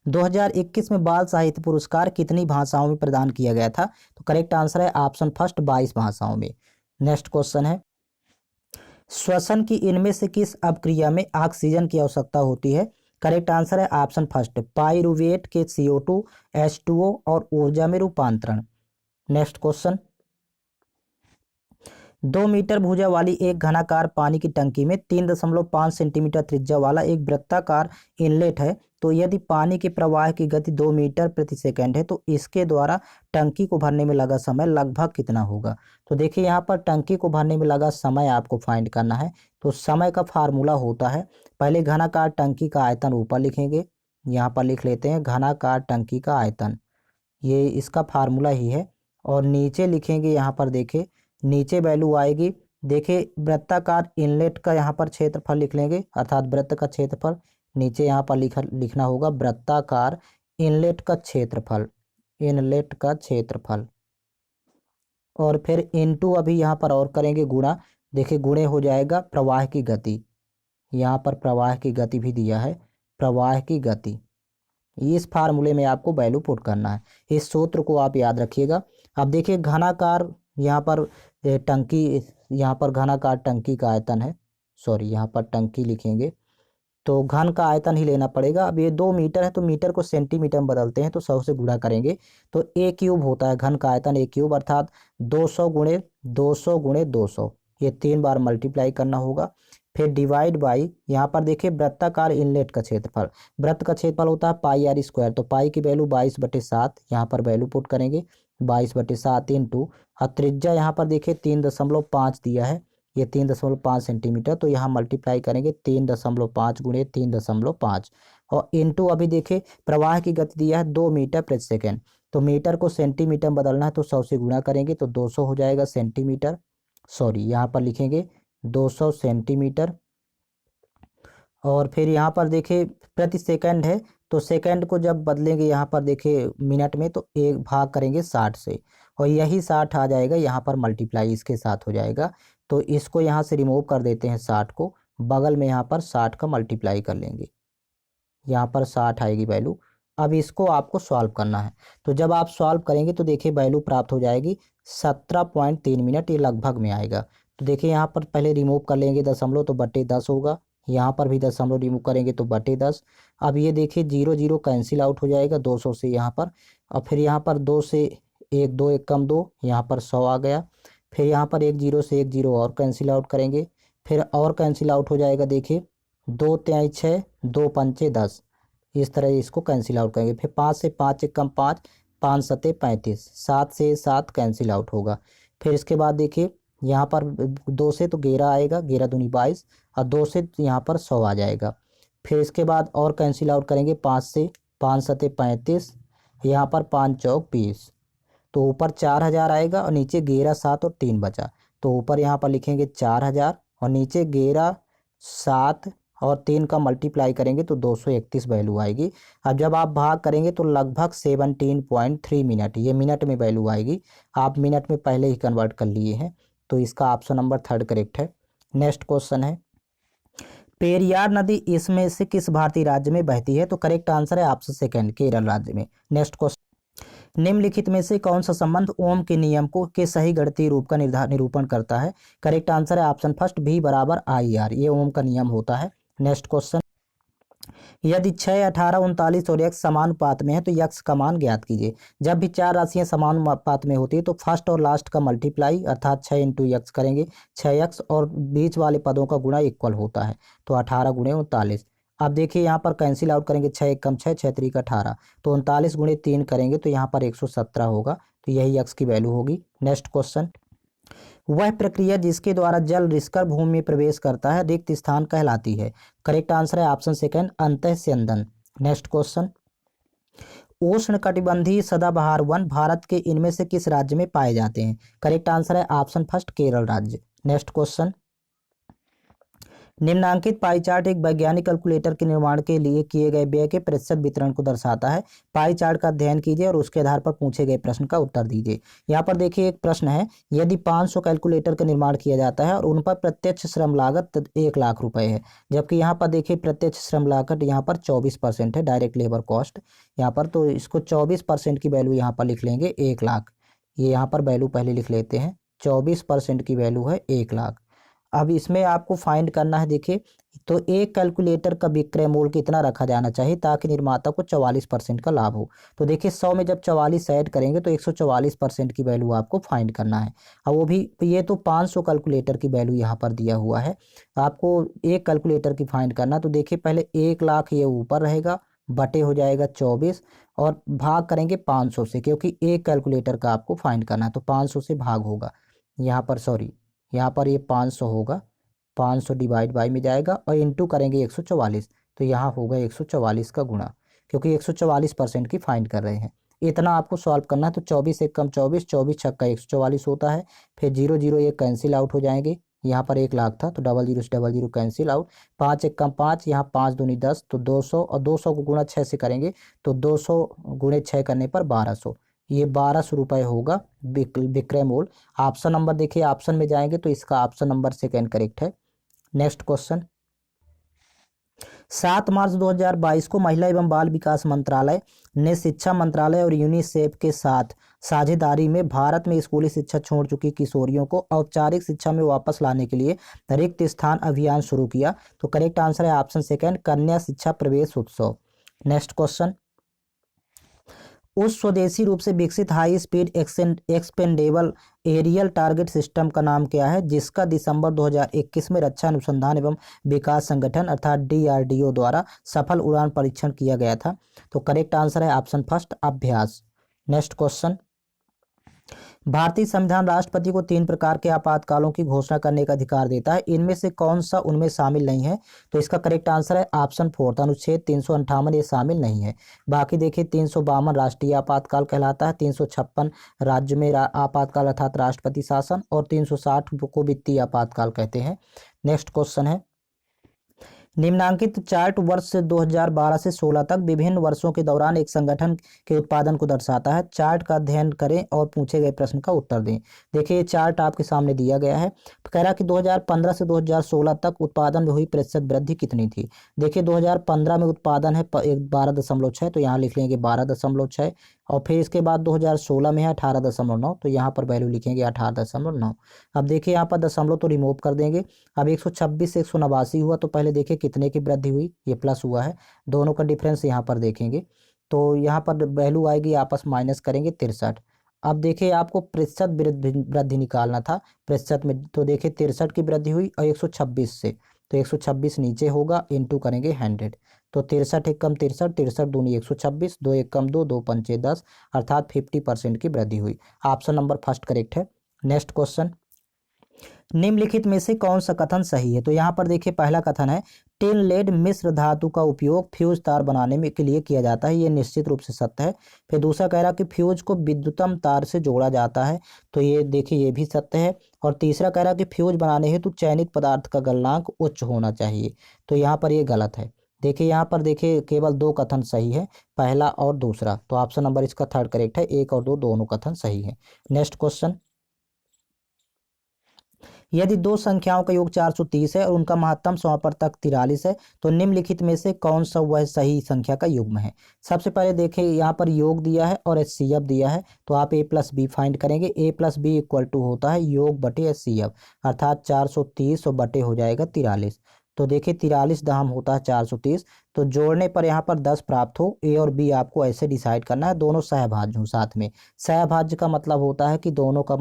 2021 में बाल साहित्य पुरस्कार कितनी भाषाओं में प्रदान किया गया था? तो करेक्ट आंसर है ऑप्शन फर्स्ट, 22 भाषाओं में। नेक्स्ट क्वेश्चन है, श्वसन की इनमें से किस अपक्रिया में ऑक्सीजन की आवश्यकता होती है? करेक्ट आंसर है ऑप्शन फर्स्ट, पाइरुवेट के CO2, H2O और ऊर्जा में रूपांतरण। नेक्स्ट क्वेश्चन, 2 मीटर भुजा वाली एक घनाकार पानी की टंकी में 3.5 सेंटीमीटर त्रिज्या वाला एक वृत्ताकार इनलेट है। तो यदि पानी के प्रवाह की गति 2 मीटर प्रति सेकंड है तो इसके द्वारा टंकी को भरने में लगा समय लगभग कितना होगा? तो देखिए यहाँ पर टंकी को भरने में लगा समय आपको फाइंड करना है। तो समय का फार्मूला होता है, पहले घनाकार टंकी का आयतन ऊपर लिखेंगे, यहाँ पर लिख लेते हैं घनाकार टंकी का आयतन, ये इसका फार्मूला ही है। और नीचे लिखेंगे, यहाँ पर देखें नीचे वैल्यू आएगी, देखिए वृत्ताकार इनलेट का यहाँ पर क्षेत्रफल लिख लेंगे, अर्थात वृत्त का क्षेत्रफल। नीचे यहाँ पर लिखना होगा वृत्ताकार इनलेट का क्षेत्रफल, इनलेट का क्षेत्रफल। और फिर इनटू अभी यहाँ पर और करेंगे गुणा, देखिए गुणे हो जाएगा प्रवाह की गति, यहाँ पर प्रवाह की गति भी दिया है, प्रवाह की गति। इस फार्मूले में आपको वैल्यू पुट करना है, इस सूत्र को आप याद रखिएगा। अब देखिए घनाकार यहाँ पर टंकी, यहाँ पर घनाकार टंकी का आयतन है, सॉरी यहाँ पर टंकी लिखेंगे तो घन का आयतन ही लेना पड़ेगा। अब ये 2 मीटर है तो मीटर को सेंटीमीटर में बदलते हैं, तो 100 से गुणा करेंगे तो A³ होता है, घन का आयतन A³ अर्थात 200 गुणे 200 गुणे 200, ये 3 बार मल्टीप्लाई करना होगा। फिर डिवाइड बाई, यहाँ पर देखिए वृत्ताकार इनलेट का क्षेत्रफल, वृत्त का क्षेत्रफल होता है πr², तो पाई की वैल्यू 22/7, यहाँ पर वैल्यू पुट करेंगे 22/7 इंटू, और त्रिज्या यहाँ पर देखिए 3.5 दिया है, ये 3.5 सेंटीमीटर, तो यहाँ मल्टीप्लाई करेंगे 3.5 गुणे 3.5 और इंटू अभी देखिए प्रवाह की गति दिया है 2 मीटर प्रति सेकेंड, तो मीटर को सेंटीमीटर में बदलना है तो 100 से गुणा करेंगे तो 200 हो जाएगा सेंटीमीटर, सॉरी यहाँ पर लिखेंगे 200 सेंटीमीटर। और फिर यहाँ पर देखिए प्रति सेकंड है तो सेकंड को जब बदलेंगे यहाँ पर देखिए मिनट में तो एक भाग करेंगे 60 से, और यही 60 आ जाएगा यहाँ पर मल्टीप्लाई इसके साथ हो जाएगा, तो इसको यहाँ से रिमूव कर देते हैं 60 को, बगल में यहाँ पर 60 का मल्टीप्लाई कर लेंगे, यहाँ पर 60 आएगी वैल्यू। अब इसको आपको सॉल्व करना है, तो जब आप सॉल्व करेंगे तो देखिए वैल्यू प्राप्त हो जाएगी 17.3 मिनट, ये लगभग में आएगा। तो देखिए यहाँ पर पहले रिमूव कर लेंगे दशमलव तो बटे 10 होगा, यहाँ पर भी दशमलव रिमूव करेंगे तो बटे 10। अब ये देखिए 0 0 कैंसिल आउट हो जाएगा 200 से यहाँ पर, और फिर यहाँ पर 2 से 1 2 1 कम 2, यहाँ पर 100 आ गया। फिर यहाँ पर 1 0 से 1 0 और कैंसिल आउट करेंगे, फिर और कैंसिल आउट हो जाएगा, देखिए 2 3 6 2 5 10, इस तरह इसको कैंसिल आउट करेंगे। फिर 5 से 5 1 कम 5, 5 7 35, 7 से 7 कैंसिल आउट होगा। फिर इसके बाद देखिए यहाँ पर 2 से तो 11 आएगा, 11 दूनी 22, और 2 से यहाँ पर 100 आ जाएगा। फिर इसके बाद और कैंसिल आउट करेंगे 5 से, 5 7 35, यहाँ पर 5 चौक 20, तो ऊपर 4000 आएगा और नीचे 11 7 और 3 बचा, तो ऊपर यहाँ पर लिखेंगे 4000 और नीचे 11 7 और 3 का मल्टीप्लाई करेंगे तो 231 वैल्यू आएगी। अब जब आप भाग करेंगे तो लगभग 17.3 मिनट, ये मिनट में वैल्यू आएगी, आप मिनट में पहले ही कन्वर्ट कर लिए हैं, तो इसका ऑप्शन नंबर 3 करेक्ट है। नेक्स्ट क्वेश्चन है, पेरियार नदी इसमें से किस भारतीय राज्य में बहती है? तो करेक्ट आंसर है ऑप्शन सेकंड, केरल राज्य में। नेक्स्ट क्वेश्चन, निम्नलिखित में से कौन सा संबंध ओम के नियम को के सही गणितीय रूप का निरूपण करता है? करेक्ट आंसर है ऑप्शन फर्स्ट, V = IR, ये ओम का नियम होता है। नेक्स्ट क्वेश्चन, यदि 6 18 39 और x समानुपात में है तो x का मान ज्ञात कीजिए। जब भी 4 राशियां समानुपात में होती है तो फर्स्ट और लास्ट का मल्टीप्लाई अर्थात 6 × x करेंगे, 6x और बीच वाले पदों का गुणा इक्वल होता है, तो 18 × 39। अब देखिए यहाँ पर कैंसिल आउट करेंगे, 6 1 कम 6, 6 3 का 18, तो 39 × 3 करेंगे तो यहाँ पर 117 होगा, तो यही x की वैल्यू होगी। नेक्स्ट क्वेश्चन, वह प्रक्रिया जिसके द्वारा जल रिसकर भूमि में प्रवेश करता है रिक्त स्थान कहलाती है। करेक्ट आंसर है ऑप्शन सेकंड, अंतःस्यंदन। नेक्स्ट क्वेश्चन, उष्णकटिबंधीय सदाबहार वन भारत के इनमें से किस राज्य में पाए जाते हैं? करेक्ट आंसर है ऑप्शन फर्स्ट, केरल राज्य। नेक्स्ट क्वेश्चन, निम्नांकित पाई चार्ट एक वैज्ञानिक कैलकुलेटर के निर्माण के लिए किए गए व्यय के प्रतिशत वितरण को दर्शाता है। पाई चार्ट का अध्ययन कीजिए और उसके आधार पर पूछे गए प्रश्न का उत्तर दीजिए। यहाँ पर देखिए एक प्रश्न है, यदि 500 कैलकुलेटर का निर्माण किया जाता है और उन पर प्रत्यक्ष श्रम लागत 1 लाख रुपए है, जबकि यहाँ पर देखिए प्रत्यक्ष श्रम लागत यहाँ पर 24% है, डायरेक्ट लेबर कॉस्ट यहाँ पर, तो इसको 24% की वैल्यू यहाँ पर लिख लेंगे 1 लाख। ये यहाँ पर वैल्यू पहले लिख लेते हैं, 24% की वैल्यू है 1 लाख। अब इसमें आपको फाइंड करना है, देखिए तो एक कैलकुलेटर का विक्रय मूल्य कितना रखा जाना चाहिए ताकि निर्माता को 44% का लाभ हो। तो देखिए 100 में जब 44 ऐड करेंगे तो 144% की वैल्यू आपको फाइंड करना है। अब वो भी ये तो 500 कैलकुलेटर की वैल्यू यहाँ पर दिया हुआ है, आपको एक कैलकुलेटर की फाइंड करना। तो देखिए पहले 1 लाख ये ऊपर रहेगा, बटे हो जाएगा 24 और भाग करेंगे 500 से, क्योंकि एक कैलकुलेटर का आपको फाइंड करना है तो 500 से भाग होगा यहाँ पर, सॉरी यहाँ पर ये 500 होगा, 500 डिवाइड बाई में जाएगा और इंटू करेंगे 144, तो यहाँ होगा 144 का गुणा, क्योंकि 144% की फाइंड कर रहे हैं। इतना आपको सॉल्व करना है। तो 24 एक कम 24, 24 छक्का 144 होता है, फिर 0 0 ये कैंसिल आउट हो जाएंगे। यहाँ पर 1 लाख था तो डबल जीरो से डबल जीरो कैंसिल आउट, 5 एक कम 5, यहाँ 5 दूनी 10 तो 200, और 200 को गुणा 6 से करेंगे तो 200 गुणे 6 करने पर 1200, ये 1200 रुपये होगा विक्रय मूल्य। ऑप्शन नंबर देखिए, ऑप्शन में जाएंगे तो इसका ऑप्शन नंबर सेकेंड करेक्ट है। नेक्स्ट क्वेश्चन, 7 मार्च 2022 को महिला एवं बाल विकास मंत्रालय ने शिक्षा मंत्रालय और यूनिसेफ के साथ साझेदारी में भारत में स्कूली शिक्षा छोड़ चुकी किशोरियों को औपचारिक शिक्षा में वापस लाने के लिए रिक्त स्थान अभियान शुरू किया। तो करेक्ट आंसर है ऑप्शन सेकेंड, कन्या शिक्षा प्रवेश उत्सव। नेक्स्ट क्वेश्चन, उस स्वदेशी रूप से विकसित high speed expendable aerial target system का नाम क्या है, जिसका दिसंबर 2021 में रक्षा अनुसंधान एवं विकास संगठन अर्थात DRDO द्वारा सफल उड़ान परीक्षण किया गया था। तो करेक्ट आंसर है ऑप्शन फर्स्ट, अभ्यास। नेक्स्ट क्वेश्चन, भारतीय संविधान राष्ट्रपति को 3 प्रकार के आपातकालों की घोषणा करने का अधिकार देता है, इनमें से कौन सा उनमें शामिल नहीं है। तो इसका करेक्ट आंसर है ऑप्शन फोर्थ, अनुच्छेद 358 ये शामिल नहीं है। बाकी देखिए 352 राष्ट्रीय आपातकाल कहलाता है, 356 राज्य में आपातकाल अर्थात राष्ट्रपति शासन, और 360 को वित्तीय आपातकाल कहते हैं। नेक्स्ट क्वेश्चन है, निम्नांकित चार्ट वर्ष से 2012 से 16 तक विभिन्न वर्षों के दौरान एक संगठन के उत्पादन को दर्शाता है। चार्ट का अध्ययन करें और पूछे गए प्रश्न का उत्तर दें। देखिए ये चार्ट आपके सामने दिया गया है, कह रहा कि 2015 से 2016 तक उत्पादन में हुई प्रतिशत वृद्धि कितनी थी। देखिए 2015 में उत्पादन है 12.6, तो यहाँ लिख लेंगे 12.6, और फिर इसके बाद 2016 में है 18.9, तो यहाँ पर वैल्यू लिखेंगे 18.9। अब देखिए यहाँ पर दशमलव तो रिमूव कर देंगे। अब 126 से 189 हुआ, तो पहले देखिए कितने की वृद्धि हुई, ये प्लस हुआ है, दोनों का डिफरेंस यहाँ पर देखेंगे तो यहाँ पर वैल्यू आएगी, आपस माइनस करेंगे 63। अब देखिए आपको प्रतिशत वृद्धि निकालना था प्रतिशत में, तो देखिए 63 की वृद्धि हुई और 126 से, तो 126 नीचे होगा, इंटू करेंगे 100, तो 63 एक कम 63, 63 दूनी 126, 2 एक कम 2, 2 पंचे 10, अर्थात 50% की वृद्धि हुई। ऑप्शन नंबर फर्स्ट करेक्ट है। नेक्स्ट क्वेश्चन, निम्नलिखित में से कौन सा कथन सही है। तो यहाँ पर देखिए पहला कथन है, टिन लेड मिश्र धातु का उपयोग फ्यूज तार बनाने में के लिए किया जाता है, ये निश्चित रूप से सत्य है। फिर दूसरा कह रहा कि फ्यूज को विद्युतम तार से जोड़ा जाता है, तो ये देखिए ये भी सत्य है। और तीसरा कह रहा कि फ्यूज बनाने हेतु चयनित पदार्थ का गलनांक उच्च होना चाहिए, तो यहाँ पर ये गलत है। देखिए यहाँ पर देखिए केवल 2 कथन सही है, पहला और दूसरा, तो ऑप्शन नंबर इसका थर्ड करेक्ट है, 1 और 2 दोनों कथन सही है। नेक्स्ट क्वेश्चन, यदि 2 संख्याओं का योग 430 है और उनका महत्तम समापवर्तक 43 है, तो निम्नलिखित में से कौन सा वह सही संख्या का युग्म है। सबसे पहले देखिए यहाँ पर योग दिया है और HCF दिया है, तो आप A+B फाइंड करेंगे। A+B इक्वल टू होता है योग बटे HCF, अर्थात 430 और बटे हो जाएगा 43। तो देखिए 43 दहम होता है 430, तो जोड़ने पर यहाँ पर 10 प्राप्त हो। A और B आपको ऐसे डिसाइड करना है, दोनों सहभाज्य हों साथ में। सहभाज्य का मतलब होता है कि दोनों का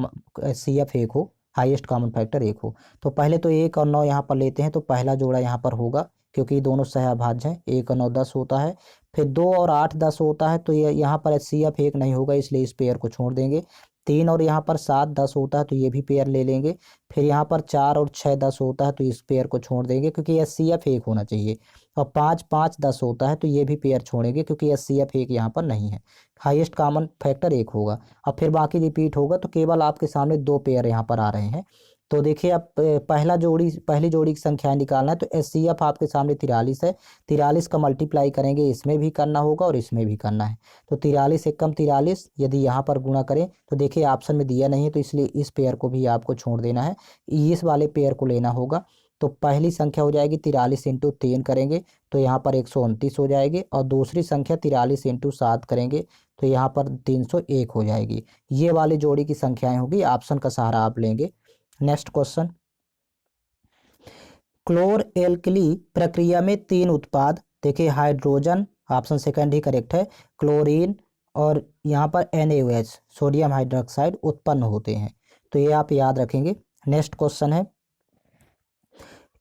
HCF 1 हो, हाईएस्ट कॉमन फैक्टर 1 हो। तो पहले तो 1 और 9 यहाँ पर लेते हैं, तो पहला जोड़ा यहाँ पर होगा क्योंकि दोनों सहभाज्य हैं, 1 और 9 10 होता है। फिर 2 और 8 10 होता है, तो ये यहाँ पर HCF 1 नहीं होगा, इसलिए इस पेयर को छोड़ देंगे। 3 और यहाँ पर 7 10 होता है, तो ये भी पेयर ले लेंगे। फिर यहाँ पर 4 और 6 10 होता है, तो इस पेयर को छोड़ देंगे क्योंकि HCF 1 होना चाहिए। और 5 5 10 होता है, तो ये भी पेयर छोड़ेंगे क्योंकि HCF 1 यहाँ पर नहीं है, हाईएस्ट कॉमन फैक्टर 1 होगा। अब फिर बाकी रिपीट होगा, तो केवल आपके सामने 2 पेयर यहाँ पर आ रहे हैं। तो देखिए अब पहली जोड़ी की संख्या निकालना है। तो HCF आपके सामने 43 है, 43 का मल्टीप्लाई करेंगे, इसमें भी करना होगा और इसमें भी करना है। तो 43 एक कम 43, यदि यहाँ पर गुणा करें तो देखिए ऑप्शन में दिया नहीं है, तो इसलिए इस पेयर को भी आपको छोड़ देना है, इस वाले पेयर को लेना होगा। तो पहली संख्या हो जाएगी 43 इंटू 3 करेंगे तो यहाँ पर 129 हो जाएगी, और दूसरी संख्या 43 इंटू 7 करेंगे तो यहाँ पर 301 हो जाएगी। ये वाली जोड़ी की संख्याएं होगी, ऑप्शन का सहारा आप लेंगे। नेक्स्ट क्वेश्चन, क्लोर एल्कली प्रक्रिया में 3 उत्पाद, देखिए हाइड्रोजन, ऑप्शन सेकंड ही करेक्ट है, क्लोरीन और यहाँ पर NaOH सोडियम हाइड्रोक्साइड उत्पन्न होते हैं। तो ये आप याद रखेंगे। नेक्स्ट क्वेश्चन है,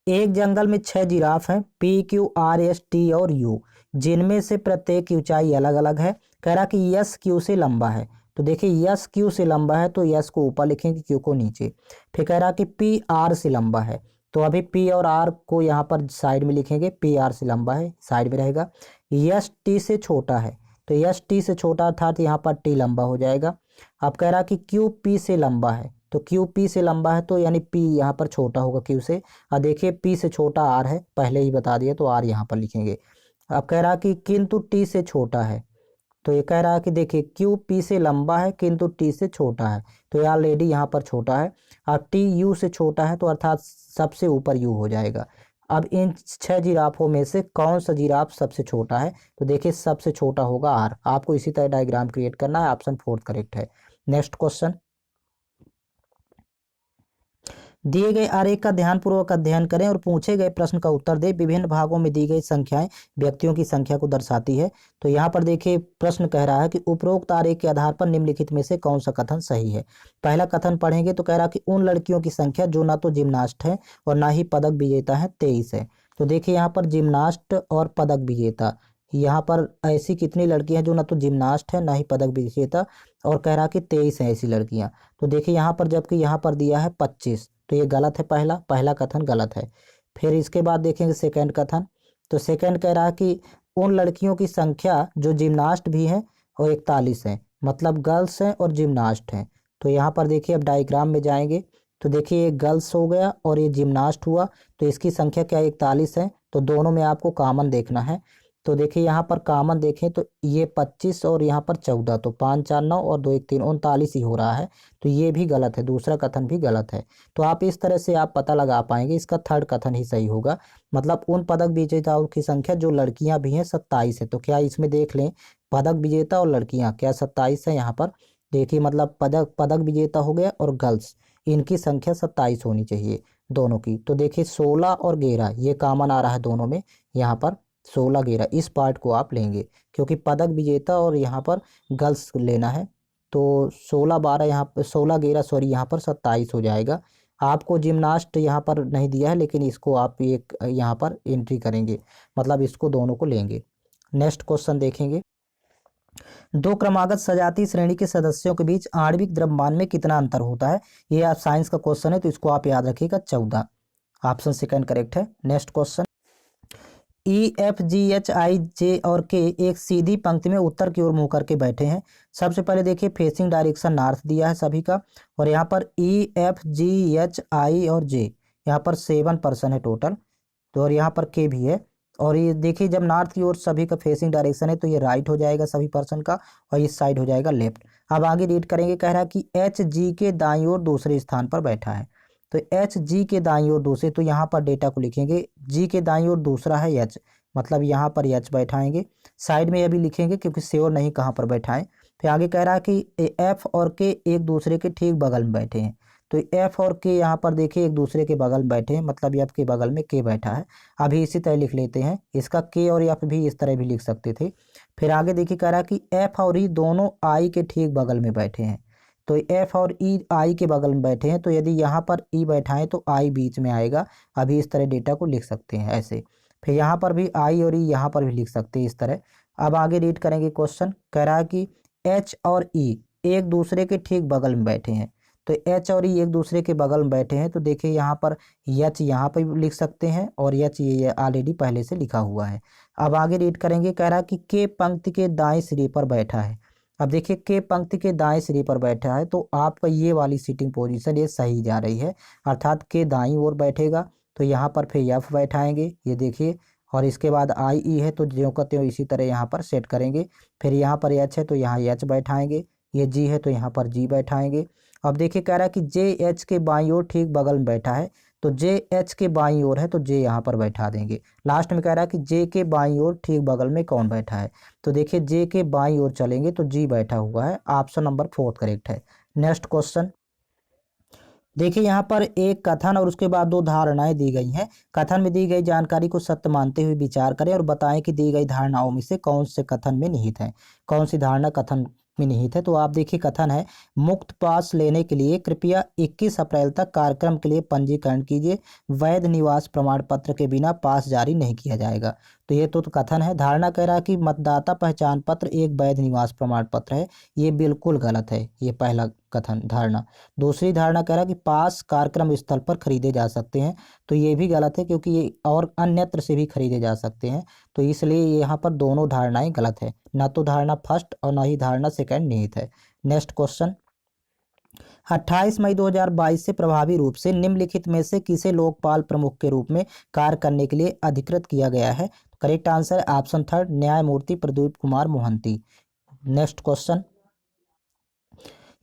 एक जंगल में 6 जिराफ हैं, PQRST और U, जिनमें से प्रत्येक की ऊंचाई अलग अलग है। कह रहा कि यस क्यू से लंबा है। तो देखिए यस क्यू से लंबा है तो यस को ऊपर लिखेंगे, क्यू को नीचे। फिर कह रहा कि PR से लंबा है, तो अभी P और R को यहाँ पर साइड में लिखेंगे, PR से लंबा है साइड में रहेगा। यस T से छोटा है, तो यस T से छोटा अर्थात यहाँ पर T लंबा हो जाएगा। अब कह रहा कि QP से लंबा है, तो QP से लंबा है तो यानी P यहाँ पर छोटा होगा Q से। और देखिए P से छोटा R है, पहले ही बता दिया, तो R यहाँ पर लिखेंगे। अब कह रहा कि किंतु T से छोटा है, तो ये कह रहा है कि देखिए QP से लंबा है किंतु T से छोटा है, तो ये ऑलरेडी यहाँ पर छोटा है। और T U से छोटा है, तो अर्थात सबसे ऊपर U हो जाएगा। अब इन 6 जिराफों में से कौन सा जिराफ सबसे छोटा है, तो देखिए सबसे छोटा होगा R। आपको इसी तरह डायग्राम क्रिएट करना है, ऑप्शन 4 करेक्ट है। नेक्स्ट क्वेश्चन, दिए गए आरेख का ध्यानपूर्वक अध्ययन करें और पूछे गए प्रश्न का उत्तर दें। विभिन्न भागों में दी गई संख्याएं व्यक्तियों की संख्या को दर्शाती है। तो यहाँ पर देखिए प्रश्न कह रहा है कि उपरोक्त आरेख के आधार पर निम्नलिखित में से कौन सा कथन सही है। पहला कथन पढ़ेंगे तो कह रहा कि उन लड़कियों की संख्या जो ना तो जिम्नास्ट है और ना ही पदक विजेता है 23 है। तो देखिए यहाँ पर जिम्नास्ट और पदक विजेता, यहाँ पर ऐसी कितनी लड़कियां हैं जो ना तो जिम्नास्ट है ना ही पदक विजेता, और कह रहा कि 23 है ऐसी लड़कियां। तो देखिए यहाँ पर जबकि यहाँ पर दिया है 25, तो ये गलत है, पहला कथन गलत है। फिर इसके बाद देखेंगे सेकंड कथन। तो सेकंड कह रहा है कि उन लड़कियों की संख्या जो जिम्नास्ट भी हैं और 41 है, मतलब गर्ल्स हैं और जिम्नास्ट हैं। तो यहाँ पर देखिए अब डायग्राम में जाएंगे तो देखिए ये गर्ल्स हो गया और ये जिम्नास्ट हुआ, तो इसकी संख्या क्या 41 है, तो दोनों में आपको कॉमन देखना है। तो देखिए यहाँ पर कॉमन देखें तो ये 25 और यहाँ पर 14, तो 5 4 9 और 2 1 3 39 ही हो रहा है, तो ये भी गलत है, दूसरा कथन भी गलत है। तो आप इस तरह से आप पता लगा पाएंगे, इसका थर्ड कथन ही सही होगा। मतलब उन पदक विजेताओं की संख्या जो लड़कियां भी हैं 27 है। तो क्या इसमें देख लें, पदक विजेता और लड़कियां क्या 27 है यहाँ पर। देखिए मतलब पदक विजेता हो गया और गर्ल्स, इनकी संख्या 27 होनी चाहिए दोनों की। तो देखिए 16 और 11 ये कॉमन आ रहा है दोनों में, यहाँ पर 16 11 इस पार्ट को आप लेंगे, क्योंकि पदक विजेता और यहाँ पर गर्ल्स लेना है। तो 16 12 यहाँ पर 16 11 सॉरी यहाँ पर 27 हो जाएगा। आपको जिम्नास्ट यहाँ पर नहीं दिया है, लेकिन इसको आप एक यहाँ पर एंट्री करेंगे, मतलब इसको दोनों को लेंगे। नेक्स्ट क्वेश्चन देखेंगे, दो क्रमागत सजातीय श्रेणी के सदस्यों के बीच आणविक द्रव्यमान में कितना अंतर होता है। ये आप साइंस का क्वेश्चन है, तो इसको आप याद रखिएगा 14, ऑप्शन सेकंड करेक्ट है। नेक्स्ट क्वेश्चन, EFGHIJ और K एक सीधी पंक्ति में उत्तर की ओर मुंह करके बैठे हैं। सबसे पहले देखिए फेसिंग डायरेक्शन नॉर्थ दिया है सभी का, और यहाँ पर EFGHI और J यहाँ पर 7 पर्सन है टोटल, तो और यहाँ पर K भी है। और ये देखिए जब नॉर्थ की ओर सभी का फेसिंग डायरेक्शन है तो ये राइट हो जाएगा सभी पर्सन का, और इस साइड हो जाएगा लेफ्ट। अब आगे रीड करेंगे, कह रहा है कि HG के दाईं ओर दूसरे स्थान पर बैठा है। तो HG के दाईं ओर दूसरे, तो यहाँ पर डेटा को लिखेंगे, G के दाईं ओर दूसरा है H, मतलब यहाँ पर H बैठाएंगे। साइड में अभी लिखेंगे क्योंकि श्योर नहीं कहाँ पर बैठाएं। फिर आगे कह रहा है कि F और K एक दूसरे के ठीक बगल में बैठे हैं। तो F और K यहाँ पर देखिए एक दूसरे के बगल में बैठे हैं, मतलब F के बगल में K बैठा है। अभी इसी तरह लिख लेते हैं, इसका K और F भी इस तरह भी लिख सकते थे। फिर आगे देखिए कह रहा है कि F और E दोनों I के ठीक बगल में बैठे हैं। तो F और E I के बगल में बैठे हैं, तो यदि यहाँ पर E बैठाएं तो I बीच में आएगा। अभी इस तरह डेटा को लिख सकते हैं ऐसे। फिर यहाँ पर भी I और E यहाँ पर भी लिख सकते हैं इस तरह। अब आगे रीड करेंगे क्वेश्चन, कह रहा है कि H और E एक दूसरे के ठीक बगल में बैठे हैं। तो H और E एक दूसरे के बगल में बैठे हैं, तो देखिए यहाँ पर H यहाँ पर भी लिख सकते हैं और H ये ऑलरेडी पहले से लिखा हुआ है। अब आगे रीड करेंगे, कह रहा है कि K पंक्ति के दाएं सिरे पर बैठा है। अब देखिए के पंक्ति के दाएं सिरे पर बैठा है, तो आपका ये वाली सीटिंग पोजीशन ये सही जा रही है, अर्थात के दाईं ओर बैठेगा। तो यहाँ पर फिर एफ बैठाएंगे, ये देखिए, और इसके बाद आई ई है तो ज्यों का त्यों इसी तरह यहाँ पर सेट करेंगे। फिर यहाँ पर एच है तो यहाँ एच बैठाएंगे, ये जी है तो यहाँ पर जी बैठाएंगे। अब देखिए कह रहा है कि जे एच के बाईं ओर ठीक बगल में बैठा है, तो जे एच के बाईं ओर है तो जे यहाँ पर बैठा देंगे। लास्ट में कह रहा है कि जे के बाईं ओर ठीक बगल में कौन बैठा है, तो देखिए जे के बाईं ओर चलेंगे तो जी बैठा हुआ है, ऑप्शन नंबर 4 करेक्ट है। नेक्स्ट क्वेश्चन देखिए, यहाँ पर एक कथन और उसके बाद 2 धारणाएं दी गई हैं। कथन में दी गई जानकारी को सत्य मानते हुए विचार करें और बताएं कि दी गई धारणाओं में से कौन से कथन में निहित है, कौन सी धारणा कथन में निहित है। तो आप देखिए कथन है, मुक्त पास लेने के लिए कृपया 21 अप्रैल तक कार्यक्रम के लिए पंजीकरण कीजिए, वैध निवास प्रमाण पत्र के बिना पास जारी नहीं किया जाएगा। तो ये तो कथन है। धारणा कह रहा है कि मतदाता पहचान पत्र एक वैध निवास प्रमाण पत्र है, ये बिल्कुल गलत है, ये पहला कथन धारणा। दूसरी धारणा कह रहा है कि पास कार्यक्रम स्थल पर खरीदे जा सकते हैं, तो ये भी गलत है क्योंकि ये और अन्यत्र से भी खरीदे जा सकते हैं, तो इसलिए यहाँ पर दोनों धारणाएं गलत है, ना तो धारणा फर्स्ट और ना ही धारणा सेकंड निहित है। नेक्स्ट क्वेश्चन, 28 मई 2022 से प्रभावी रूप से निम्नलिखित में से किसे लोकपाल प्रमुख के रूप में कार्य करने के लिए अधिकृत किया गया है। करेक्ट आंसर है ऑप्शन 3 न्यायमूर्ति प्रदीप कुमार मोहंती। नेक्स्ट क्वेश्चन,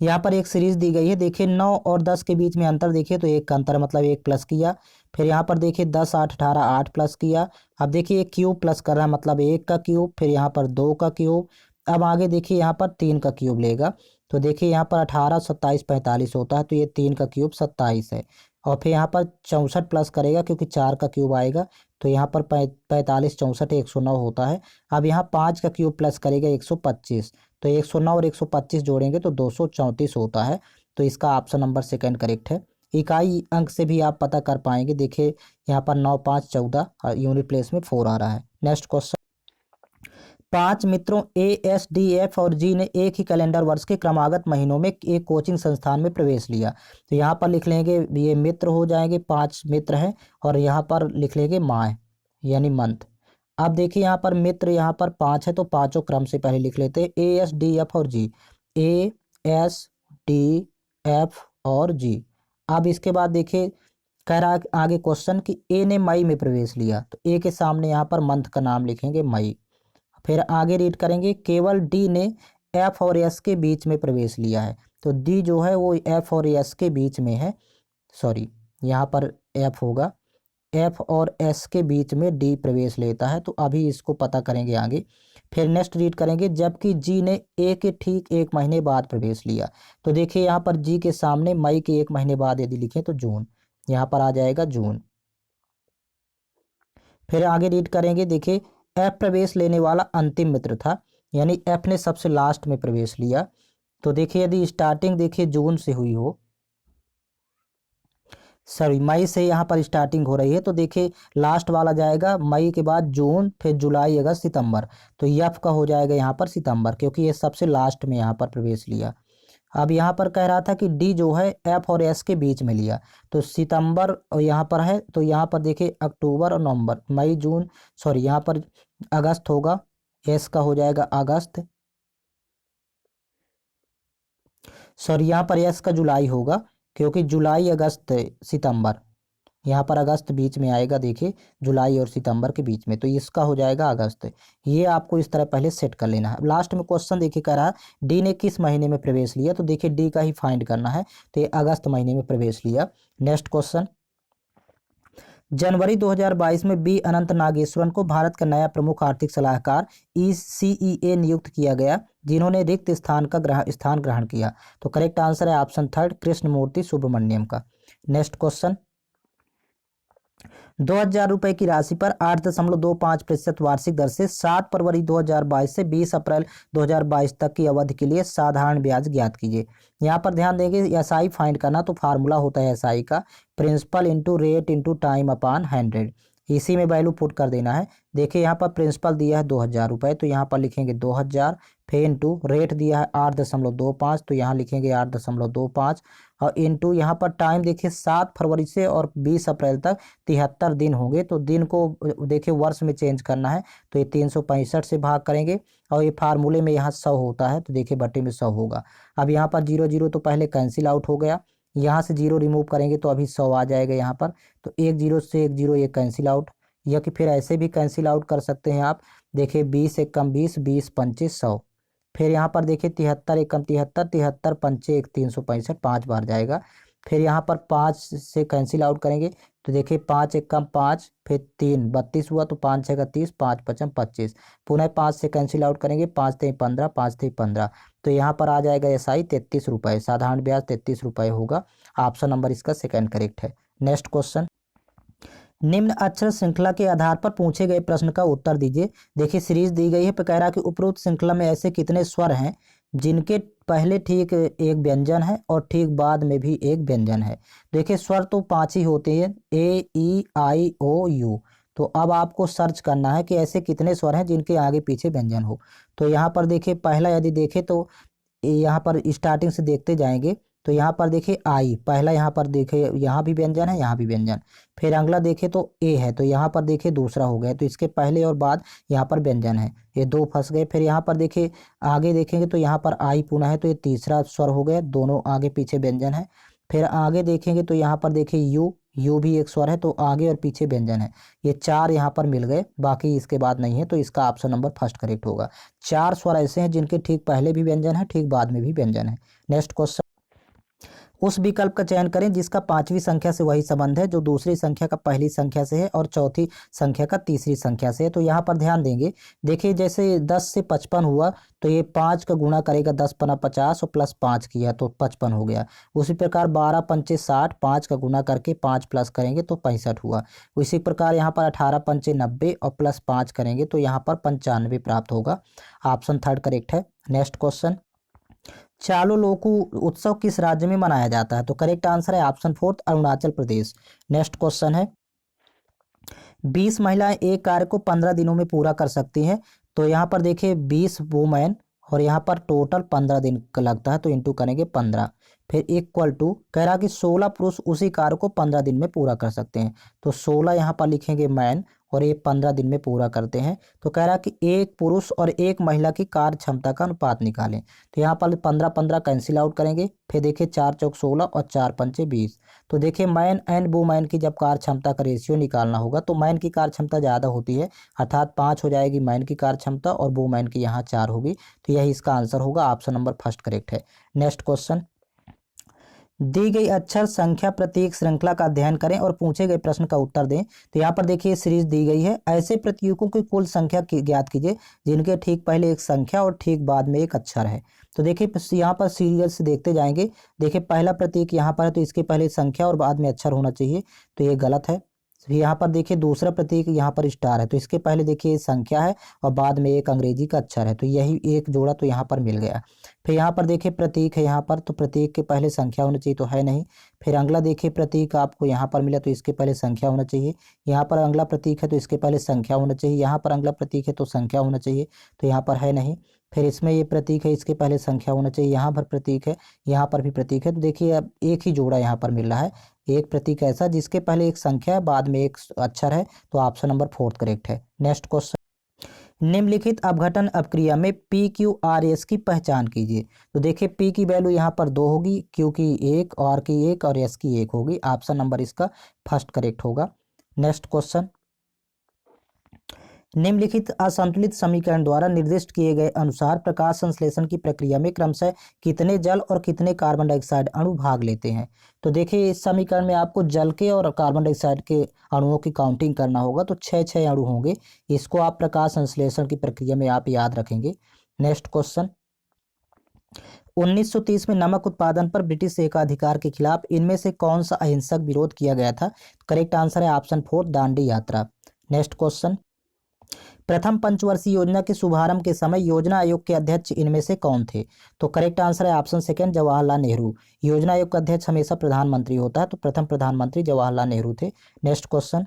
यहाँ पर एक सीरीज दी गई है, देखिए 9 और 10 के बीच में अंतर देखिए तो एक का अंतर मतलब 1 प्लस किया। फिर यहाँ पर देखिए 10 8 18 8 प्लस किया। अब देखिए एक क्यूब प्लस कर रहा है मतलब 1 का क्यूब, फिर यहाँ पर 2 का क्यूब। अब आगे देखिए यहाँ पर 3 का क्यूब लेगा, तो देखिए यहाँ पर 18 27 45 होता है, तो ये 3 का क्यूब 27 है। और फिर यहाँ पर 64 प्लस करेगा क्योंकि 4 का क्यूब आएगा, तो यहाँ पर 45 64 109 होता है। अब यहाँ 5 का क्यूब प्लस करेगा 125, तो 109 और 125 जोड़ेंगे तो 234 होता है, तो इसका ऑप्शन नंबर सेकंड करेक्ट है। इकाई अंक से भी आप पता कर पाएंगे, देखिए यहाँ पर 9 5 14 यूनिट प्लेस में 4 आ रहा है। नेक्स्ट क्वेश्चन, 5 मित्रों ए एस डी एफ और जी ने एक ही कैलेंडर वर्ष के क्रमागत महीनों में एक कोचिंग संस्थान में प्रवेश लिया। तो यहाँ पर लिख लेंगे, ये मित्र हो जाएंगे, 5 मित्र हैं, और यहाँ पर लिख लेंगे माह यानी मंथ। अब देखिए यहाँ पर मित्र यहाँ पर 5 है तो पांचों क्रम से पहले लिख लेते हैं, ए एस डी एफ और जी, ए एस डी एफ और जी। अब इसके बाद देखिए कह रहा है आगे क्वेश्चन कि ए ने मई में प्रवेश लिया, तो ए के सामने यहाँ पर मंथ का नाम लिखेंगे मई। फिर आगे रीड करेंगे, केवल डी ने एफ और एस के बीच में प्रवेश लिया है, तो डी जो है वो एफ और एस के बीच में है, सॉरी यहाँ पर एफ होगा, एफ और एस के बीच में डी प्रवेश लेता है, तो अभी इसको पता करेंगे आगे। फिर नेक्स्ट रीड करेंगे, जबकि जी ने ए के ठीक 1 महीने बाद प्रवेश लिया, तो देखिए यहाँ पर जी के सामने मई के 1 महीने बाद यदि लिखें तो जून, यहाँ पर आ जाएगा जून। फिर आगे रीड करेंगे, देखिए एफ प्रवेश लेने वाला अंतिम मित्र था, यानी एफ ने सबसे लास्ट में प्रवेश लिया, तो देखिए यदि स्टार्टिंग देखिए जून से हुई हो, सॉरी मई से यहाँ पर स्टार्टिंग हो रही है, तो देखिए लास्ट वाला जाएगा मई के बाद जून, फिर जुलाई अगस्त सितंबर, तो एफ का हो जाएगा यहाँ पर सितंबर, क्योंकि ये सबसे लास्ट में यहाँ पर प्रवेश लिया। अब यहाँ पर कह रहा था कि डी जो है एफ और एस के बीच में लिया, तो सितंबर और यहाँ पर है, तो यहाँ पर देखिए अक्टूबर और नवंबर, मई जून, सॉरी यहाँ पर अगस्त होगा, एस का हो जाएगा अगस्त, सॉरी यहाँ पर एस का जुलाई होगा, क्योंकि जुलाई अगस्त सितंबर, यहाँ पर अगस्त बीच में आएगा, देखिए जुलाई और सितंबर के बीच में, तो इसका हो जाएगा अगस्त। ये आपको इस तरह पहले सेट कर लेना है। लास्ट में क्वेश्चन देखिए कह रहा है डी ने किस महीने में प्रवेश लिया, तो देखिए डी का ही फाइंड करना है, तो ये अगस्त महीने में प्रवेश लिया। नेक्स्ट क्वेश्चन, जनवरी 2022 में बी अनंत नागेश्वरन को भारत का नया प्रमुख आर्थिक सलाहकार ECEA नियुक्त किया गया, जिन्होंने रिक्त स्थान ग्रहण किया। तो करेक्ट आंसर है ऑप्शन 3 कृष्णमूर्ति सुब्रमण्यम का। नेक्स्ट क्वेश्चन, 2000 रुपये की राशि पर 8.25% वार्षिक दर से 7 फरवरी 2022 से 20 अप्रैल 2022 तक की अवधि के लिए साधारण ब्याज ज्ञात कीजिए। यहाँ पर ध्यान देंगे, एसआई फाइंड करना तो फार्मूला होता है एसआई का, principal into rate into time upon 100, इसी में वैल्यू पुट कर देना है। देखिए यहाँ पर प्रिंसिपल दिया है 2000 रुपये, तो यहाँ पर लिखेंगे 2000, फिर इंटू रेट दिया है 8.25, तो यहाँ लिखेंगे 8.25, और इंटू यहाँ पर टाइम देखिए 7 फरवरी से और 20 अप्रैल तक 73 दिन होंगे, तो दिन को देखिए वर्ष में चेंज करना है, तो ये 365 से भाग करेंगे, और ये फार्मूले में यहाँ 100 होता है, तो देखिए बटे में 100 होगा। अब यहाँ पर 0 0 तो पहले कैंसिल आउट हो गया, यहाँ से 0 रिमूव करेंगे तो अभी 100 आ जाएगा यहाँ पर, तो 1 0 से 1 0 ये कैंसिल आउट, या कि फिर ऐसे भी कैंसिल आउट कर सकते हैं आप। देखिए 20 एक कम 20, 20 25 100, फिर यहाँ पर देखिए 73 एक कम 73, 73 पंचे एक 365, 5 बार जाएगा। फिर यहाँ पर 5 से कैंसिल आउट करेंगे, तो देखिए 5 एक कम 5, फिर 3 32 हुआ, तो 5 6 30, 5 5 25, पुनः 5 से कैंसिल आउट करेंगे, 5 3 15, 5 3 15, तो यहाँ पर आ जाएगा SI 33 रुपये, साधारण ब्याज 33 रुपये होगा। ऑप्शन नंबर इसका सेकंड करेक्ट है। नेक्स्ट क्वेश्चन, निम्न अक्षर श्रृंखला के आधार पर पूछे गए प्रश्न का उत्तर दीजिए। देखिए सीरीज दी गई है, पर कह रहा है कि उपरोक्त श्रृंखला में ऐसे कितने स्वर हैं जिनके पहले ठीक एक व्यंजन है और ठीक बाद में भी एक व्यंजन है। देखिए स्वर तो 5 ही होते हैं, A E I O U, तो अब आपको सर्च करना है कि ऐसे कितने स्वर हैं जिनके आगे पीछे व्यंजन हो। तो यहाँ पर देखिए पहला यदि देखें तो यहाँ पर स्टार्टिंग से देखते जाएंगे, तो यहाँ पर देखिए आई पहला, यहाँ पर देखिए यहाँ भी व्यंजन है, यहाँ भी व्यंजन, फिर अगला देखे तो ए है, तो यहाँ पर देखिए दूसरा हो गया, तो इसके पहले और बाद यहाँ पर व्यंजन है, ये 2 फंस गए। फिर यहाँ पर देखिए आगे देखेंगे तो यहाँ पर आई पुनः है, तो ये तीसरा स्वर हो गया, दोनों आगे पीछे व्यंजन है। फिर आगे देखेंगे तो यहाँ पर देखिए यू, यू भी एक स्वर है, तो आगे और पीछे व्यंजन है, ये 4 यहाँ पर मिल गए, बाकी इसके बाद नहीं है, तो इसका ऑप्शन नंबर फर्स्ट करेक्ट होगा। 4 स्वर ऐसे हैं जिनके ठीक पहले भी व्यंजन है, ठीक बाद में भी व्यंजन है। नेक्स्ट क्वेश्चन, उस विकल्प का चयन करें जिसका 5वीं संख्या से वही संबंध है जो दूसरी संख्या का पहली संख्या से है और चौथी संख्या का तीसरी संख्या से है। तो यहाँ पर ध्यान देंगे, देखिए जैसे 10 से 55 हुआ, तो ये 5 का गुणा करेगा, 10 पना 50 और प्लस 5 किया तो 55 हो गया। उसी प्रकार 12 पंचे 60, 5 का गुणा करके 5 प्लस करेंगे तो 65 हुआ। उसी प्रकार यहाँ पर 18 पंचे 90 और प्लस 5 करेंगे तो यहाँ पर 95 प्राप्त होगा। ऑप्शन थर्ड करेक्ट है। नेक्स्ट क्वेश्चन, चालू लोकू उत्सव किस राज्य में मनाया जाता है? तो करेक्ट आंसर है option fourth, Arunachal Pradesh. Next question है, 20 महिलाएं एक कार्य को 15 दिनों में पूरा कर सकती हैं। तो यहाँ पर देखिए 20 वुमेन और यहाँ पर टोटल 15 दिन का लगता है, तो इंटू करेंगे 15, फिर इक्वल टू कह रहा कि 16 पुरुष उसी कार्य को 15 दिन में पूरा कर सकते हैं। तो 16 यहाँ पर लिखेंगे मैन और ये 15 दिन में पूरा करते हैं। तो कह रहा कि एक पुरुष और एक महिला की कार्य क्षमता का अनुपात निकालें। तो यहाँ पर 15 15 कैंसिल आउट करेंगे, फिर देखिए 4 चौक 16 और 4 पंचे 20। तो देखिए मैन एंड वुमेन की जब कार्य क्षमता का रेशियो निकालना होगा तो मैन की कार्य क्षमता ज़्यादा होती है, अर्थात 5 हो जाएगी मैन की कार्य क्षमता और वुमेन की यहाँ 4 होगी। तो यही इसका आंसर होगा, ऑप्शन नंबर फर्स्ट करेक्ट है। नेक्स्ट क्वेश्चन, दी गई अक्षर संख्या प्रतीक श्रृंखला का अध्ययन करें और पूछे गए प्रश्न का उत्तर दें। तो यहाँ पर देखिए सीरीज दी गई है, ऐसे प्रतीकों की कुल संख्या ज्ञात कीजिए जिनके ठीक पहले एक संख्या और ठीक बाद में एक अक्षर है। तो देखिए यहाँ पर सीरियल से देखते जाएंगे, देखिए पहला प्रतीक यहाँ पर है तो इसके पहले संख्या और बाद में अक्षर होना चाहिए, तो ये गलत है। यहाँ पर देखिए दूसरा प्रतीक यहाँ पर स्टार है, तो इसके पहले देखिए संख्या है और बाद में एक अंग्रेजी का अक्षर है, तो यही एक जोड़ा तो यहाँ पर मिल गया। फिर यहाँ पर देखिए प्रतीक है यहाँ पर, तो प्रतीक के पहले संख्या होनी चाहिए, तो है नहीं। फिर अगला देखिए प्रतीक आपको यहाँ पर मिला, तो इसके पहले संख्या होना चाहिए। यहाँ पर अगला प्रतीक है तो इसके पहले संख्या होना चाहिए, यहाँ पर अगला प्रतीक है तो संख्या होना चाहिए, तो यहाँ पर है नहीं। फिर इसमें ये प्रतीक है, इसके पहले संख्या होना चाहिए, यहाँ पर प्रतीक है, यहाँ पर भी प्रतीक है। तो देखिए अब एक ही जोड़ा यहाँ पर मिल रहा है, एक प्रतीक ऐसा जिसके पहले एक संख्या है बाद में एक अक्षर है, तो ऑप्शन नंबर फोर्थ करेक्ट है। नेक्स्ट क्वेश्चन, निम्नलिखित अपघटन अपक्रिया में PQRS की पहचान कीजिए। तो देखिए P की वैल्यू यहाँ पर 2 होगी, Q की 1, R की 1 और S की 1 होगी। ऑप्शन नंबर इसका फर्स्ट करेक्ट होगा। नेक्स्ट क्वेश्चन, निम्नलिखित असंतुलित समीकरण द्वारा निर्दिष्ट किए गए अनुसार प्रकाश संश्लेषण की प्रक्रिया में क्रमशः कितने जल और कितने कार्बन डाइऑक्साइड अणु भाग लेते हैं। तो देखिए इस समीकरण में आपको जल के और कार्बन डाइऑक्साइड के अणुओं की काउंटिंग करना होगा, तो 6 अणु होंगे। इसको आप प्रकाश संश्लेषण की प्रक्रिया में आप याद रखेंगे। नेक्स्ट क्वेश्चन, 1930 में नमक उत्पादन पर ब्रिटिश एकाधिकार के खिलाफ इनमें से कौन सा अहिंसक विरोध किया गया था? करेक्ट आंसर है ऑप्शन 4, दांडी यात्रा। नेक्स्ट क्वेश्चन, प्रथम पंचवर्षीय योजना के शुभारंभ के समय योजना आयोग के अध्यक्ष इनमें से कौन थे? तो करेक्ट आंसर है ऑप्शन सेकंड, जवाहरलाल नेहरू। योजना आयोग का अध्यक्ष हमेशा प्रधानमंत्री होता है, तो प्रथम प्रधानमंत्री जवाहरलाल नेहरू थे। नेक्स्ट क्वेश्चन,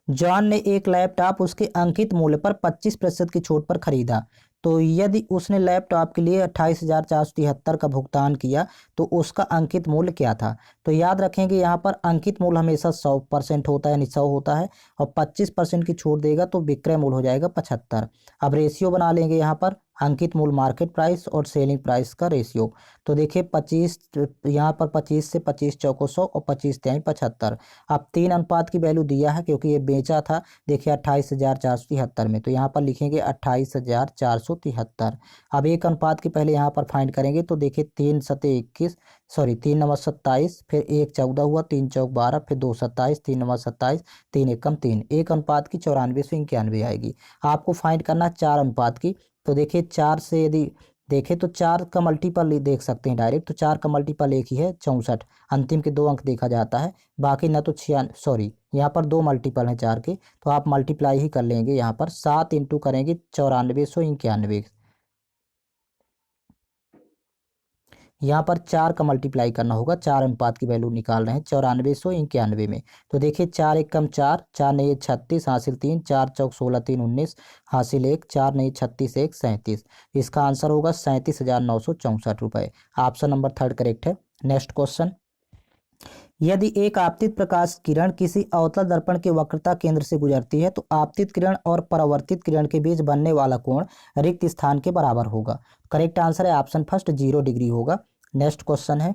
जॉन ने एक लैपटॉप उसके अंकित मूल्य पर 25% की छूट पर खरीदा। तो यदि उसने लैपटॉप के लिए 28,473 का भुगतान किया तो उसका अंकित मूल्य क्या था। तो याद रखेंगे यहाँ पर अंकित मूल्य हमेशा 100% होता है, यानी 100 होता है, और 25% की छूट देगा तो विक्रय मूल्य हो जाएगा 75। अब रेशियो बना लेंगे यहाँ पर अंकित मूल्य मार्केट प्राइस और सेलिंग प्राइस का रेशियो। तो देखिए 25, यहाँ पर 25 से 25 चौको 100 और 25 तिहाई 75। अब 3 अनुपात की वैल्यू दिया है क्योंकि ये बेचा था, देखिए 28,473 में, तो यहाँ पर लिखेंगे 28,473। अब 1 अनुपात की पहले यहाँ पर फाइंड करेंगे तो देखिए 3 सते 21, सॉरी 3 नंबर 27, फिर 1 14 हुआ, 3 चौक 12, फिर 2 27, 3 नंबर 27, 3 एकम 3, 1 अनुपात की 9491 आएगी। आपको फाइंड करना है 4 अनुपात की। तो देखिए 4 से यदि देखें तो 4 का मल्टीपल देख सकते हैं डायरेक्ट, तो 4 का मल्टीपल एक ही है 64, अंतिम के 2 अंक देखा जाता है, बाकी ना तो सॉरी यहाँ पर 2 मल्टीपल हैं 4 के, तो आप मल्टीप्लाई ही कर लेंगे। यहाँ पर 7 इंटू करेंगे 9491, यहाँ पर 4 का मल्टीप्लाई करना होगा, 4 अनुपात की वैल्यू निकाल रहे हैं 9491 में। तो देखिए 4 एक कम 4, 4 नहीं 36 हासिल 3, 4 चौक 16 3 19 हासिल 1, 4 नहीं 36 1 37। इसका आंसर होगा 37,964 रुपये। ऑप्शन नंबर 3 करेक्ट है। नेक्स्ट क्वेश्चन, यदि एक आपतित प्रकाश किरण किसी अवतल दर्पण के वक्रता केंद्र से गुजरती है तो आपतित किरण और परावर्तित किरण के बीच बनने वाला कोण रिक्त स्थान के बराबर होगा। करेक्ट आंसर है ऑप्शन फर्स्ट 0 डिग्री होगा। नेक्स्ट क्वेश्चन है,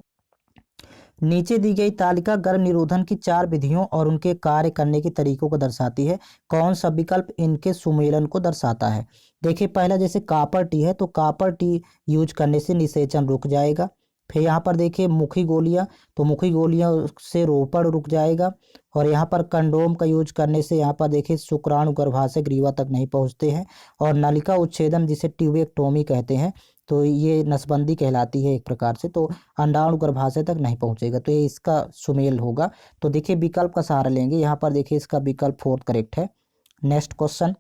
नीचे दी गई तालिका गर्भ निरोधन की 4 विधियों और उनके कार्य करने के तरीकों को दर्शाती है। कौन सा विकल्प इनके सुमेलन को दर्शाता है। देखिए पहला जैसे कापर टी है तो कापर टी यूज करने से निषेचन रुक जाएगा। फिर यहाँ पर देखिए मुखी गोलियाँ, तो मुखी गोलियाँ से रोपण रुक जाएगा। और यहाँ पर कंडोम का यूज करने से यहाँ पर देखिए शुक्राणु गर्भाशय ग्रीवा तक नहीं पहुँचते हैं। और नलिका उच्छेदन जिसे ट्यूबेक्टोमी कहते हैं, तो ये नसबंदी कहलाती है एक प्रकार से, तो अंडाणु गर्भाशय तक नहीं पहुंचेगा, तो ये इसका सुमेल होगा। तो देखिए विकल्प का सहारा लेंगे, यहाँ पर देखिए इसका विकल्प 4 करेक्ट है। नेक्स्ट क्वेश्चन,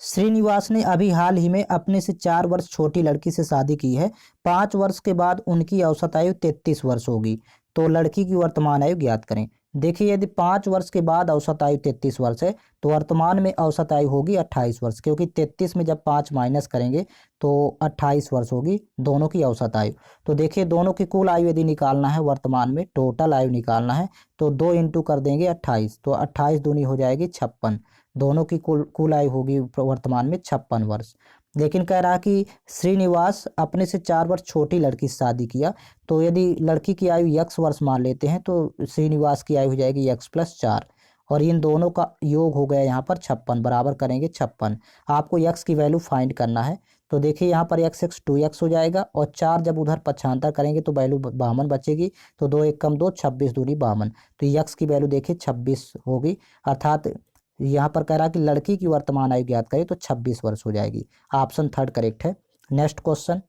श्रीनिवास ने अभी हाल ही में अपने से 4 वर्ष छोटी लड़की से शादी की है। 5 वर्ष के बाद उनकी औसत आयु 33 वर्ष होगी। तो लड़की की वर्तमान आयु ज्ञात करें। देखिए यदि 5 वर्ष के बाद औसत आयु 33 वर्ष है तो वर्तमान में औसत आयु होगी 28 वर्ष, क्योंकि 33 में जब 5 माइनस करेंगे तो 28 वर्ष होगी दोनों की औसत आयु। तो देखिए दोनों की कुल आयु यदि निकालना है, वर्तमान में टोटल आयु निकालना है, तो 2 इंटू कर देंगे 28, तो 28 दूनी हो जाएगी 56। दोनों की कुल आयु होगी वर्तमान में 56 वर्ष। लेकिन कह रहा कि श्रीनिवास अपने से 4 वर्ष छोटी लड़की से शादी किया, तो यदि लड़की की आयु x वर्ष मान लेते हैं तो श्रीनिवास की आयु हो जाएगी x + 4, और इन दोनों का योग हो गया यहाँ पर 56, बराबर करेंगे 56। आपको x की वैल्यू फाइंड करना है। तो देखिए यहाँ पर x 2x हो जाएगा, और 4 जब उधर पक्षांतर करेंगे तो वैल्यू 52 बचेगी, तो 2 एक कम 2, 26 दूनी 52, तो x की वैल्यू देखिए 26 होगी। अर्थात यहाँ पर कह रहा कि लड़की की वर्तमान आयु ज्ञात करें तो 26 वर्ष हो जाएगी। ऑप्शन 3 करेक्ट है। नेक्स्ट क्वेश्चन,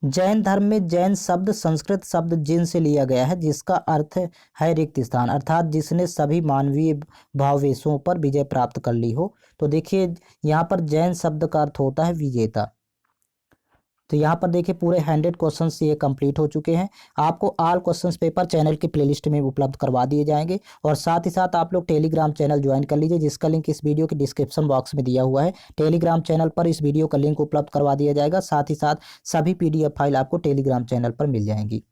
जैन धर्म में जैन शब्द संस्कृत शब्द जिन से लिया गया है जिसका अर्थ है रिक्त स्थान, अर्थात जिसने सभी मानवीय भावेशों पर विजय प्राप्त कर ली हो। तो देखिए यहाँ पर जैन शब्द का अर्थ होता है विजेता। तो यहाँ पर देखिए पूरे 100 क्वेश्चंस ये कंप्लीट हो चुके हैं। आपको ऑल क्वेश्चंस पेपर चैनल की प्लेलिस्ट में उपलब्ध करवा दिए जाएंगे, और साथ ही साथ आप लोग टेलीग्राम चैनल ज्वाइन कर लीजिए जिसका लिंक इस वीडियो के डिस्क्रिप्शन बॉक्स में दिया हुआ है। टेलीग्राम चैनल पर इस वीडियो का लिंक उपलब्ध करवा दिया जाएगा, साथ ही साथ सभी PDF फाइल आपको टेलीग्राम चैनल पर मिल जाएंगी।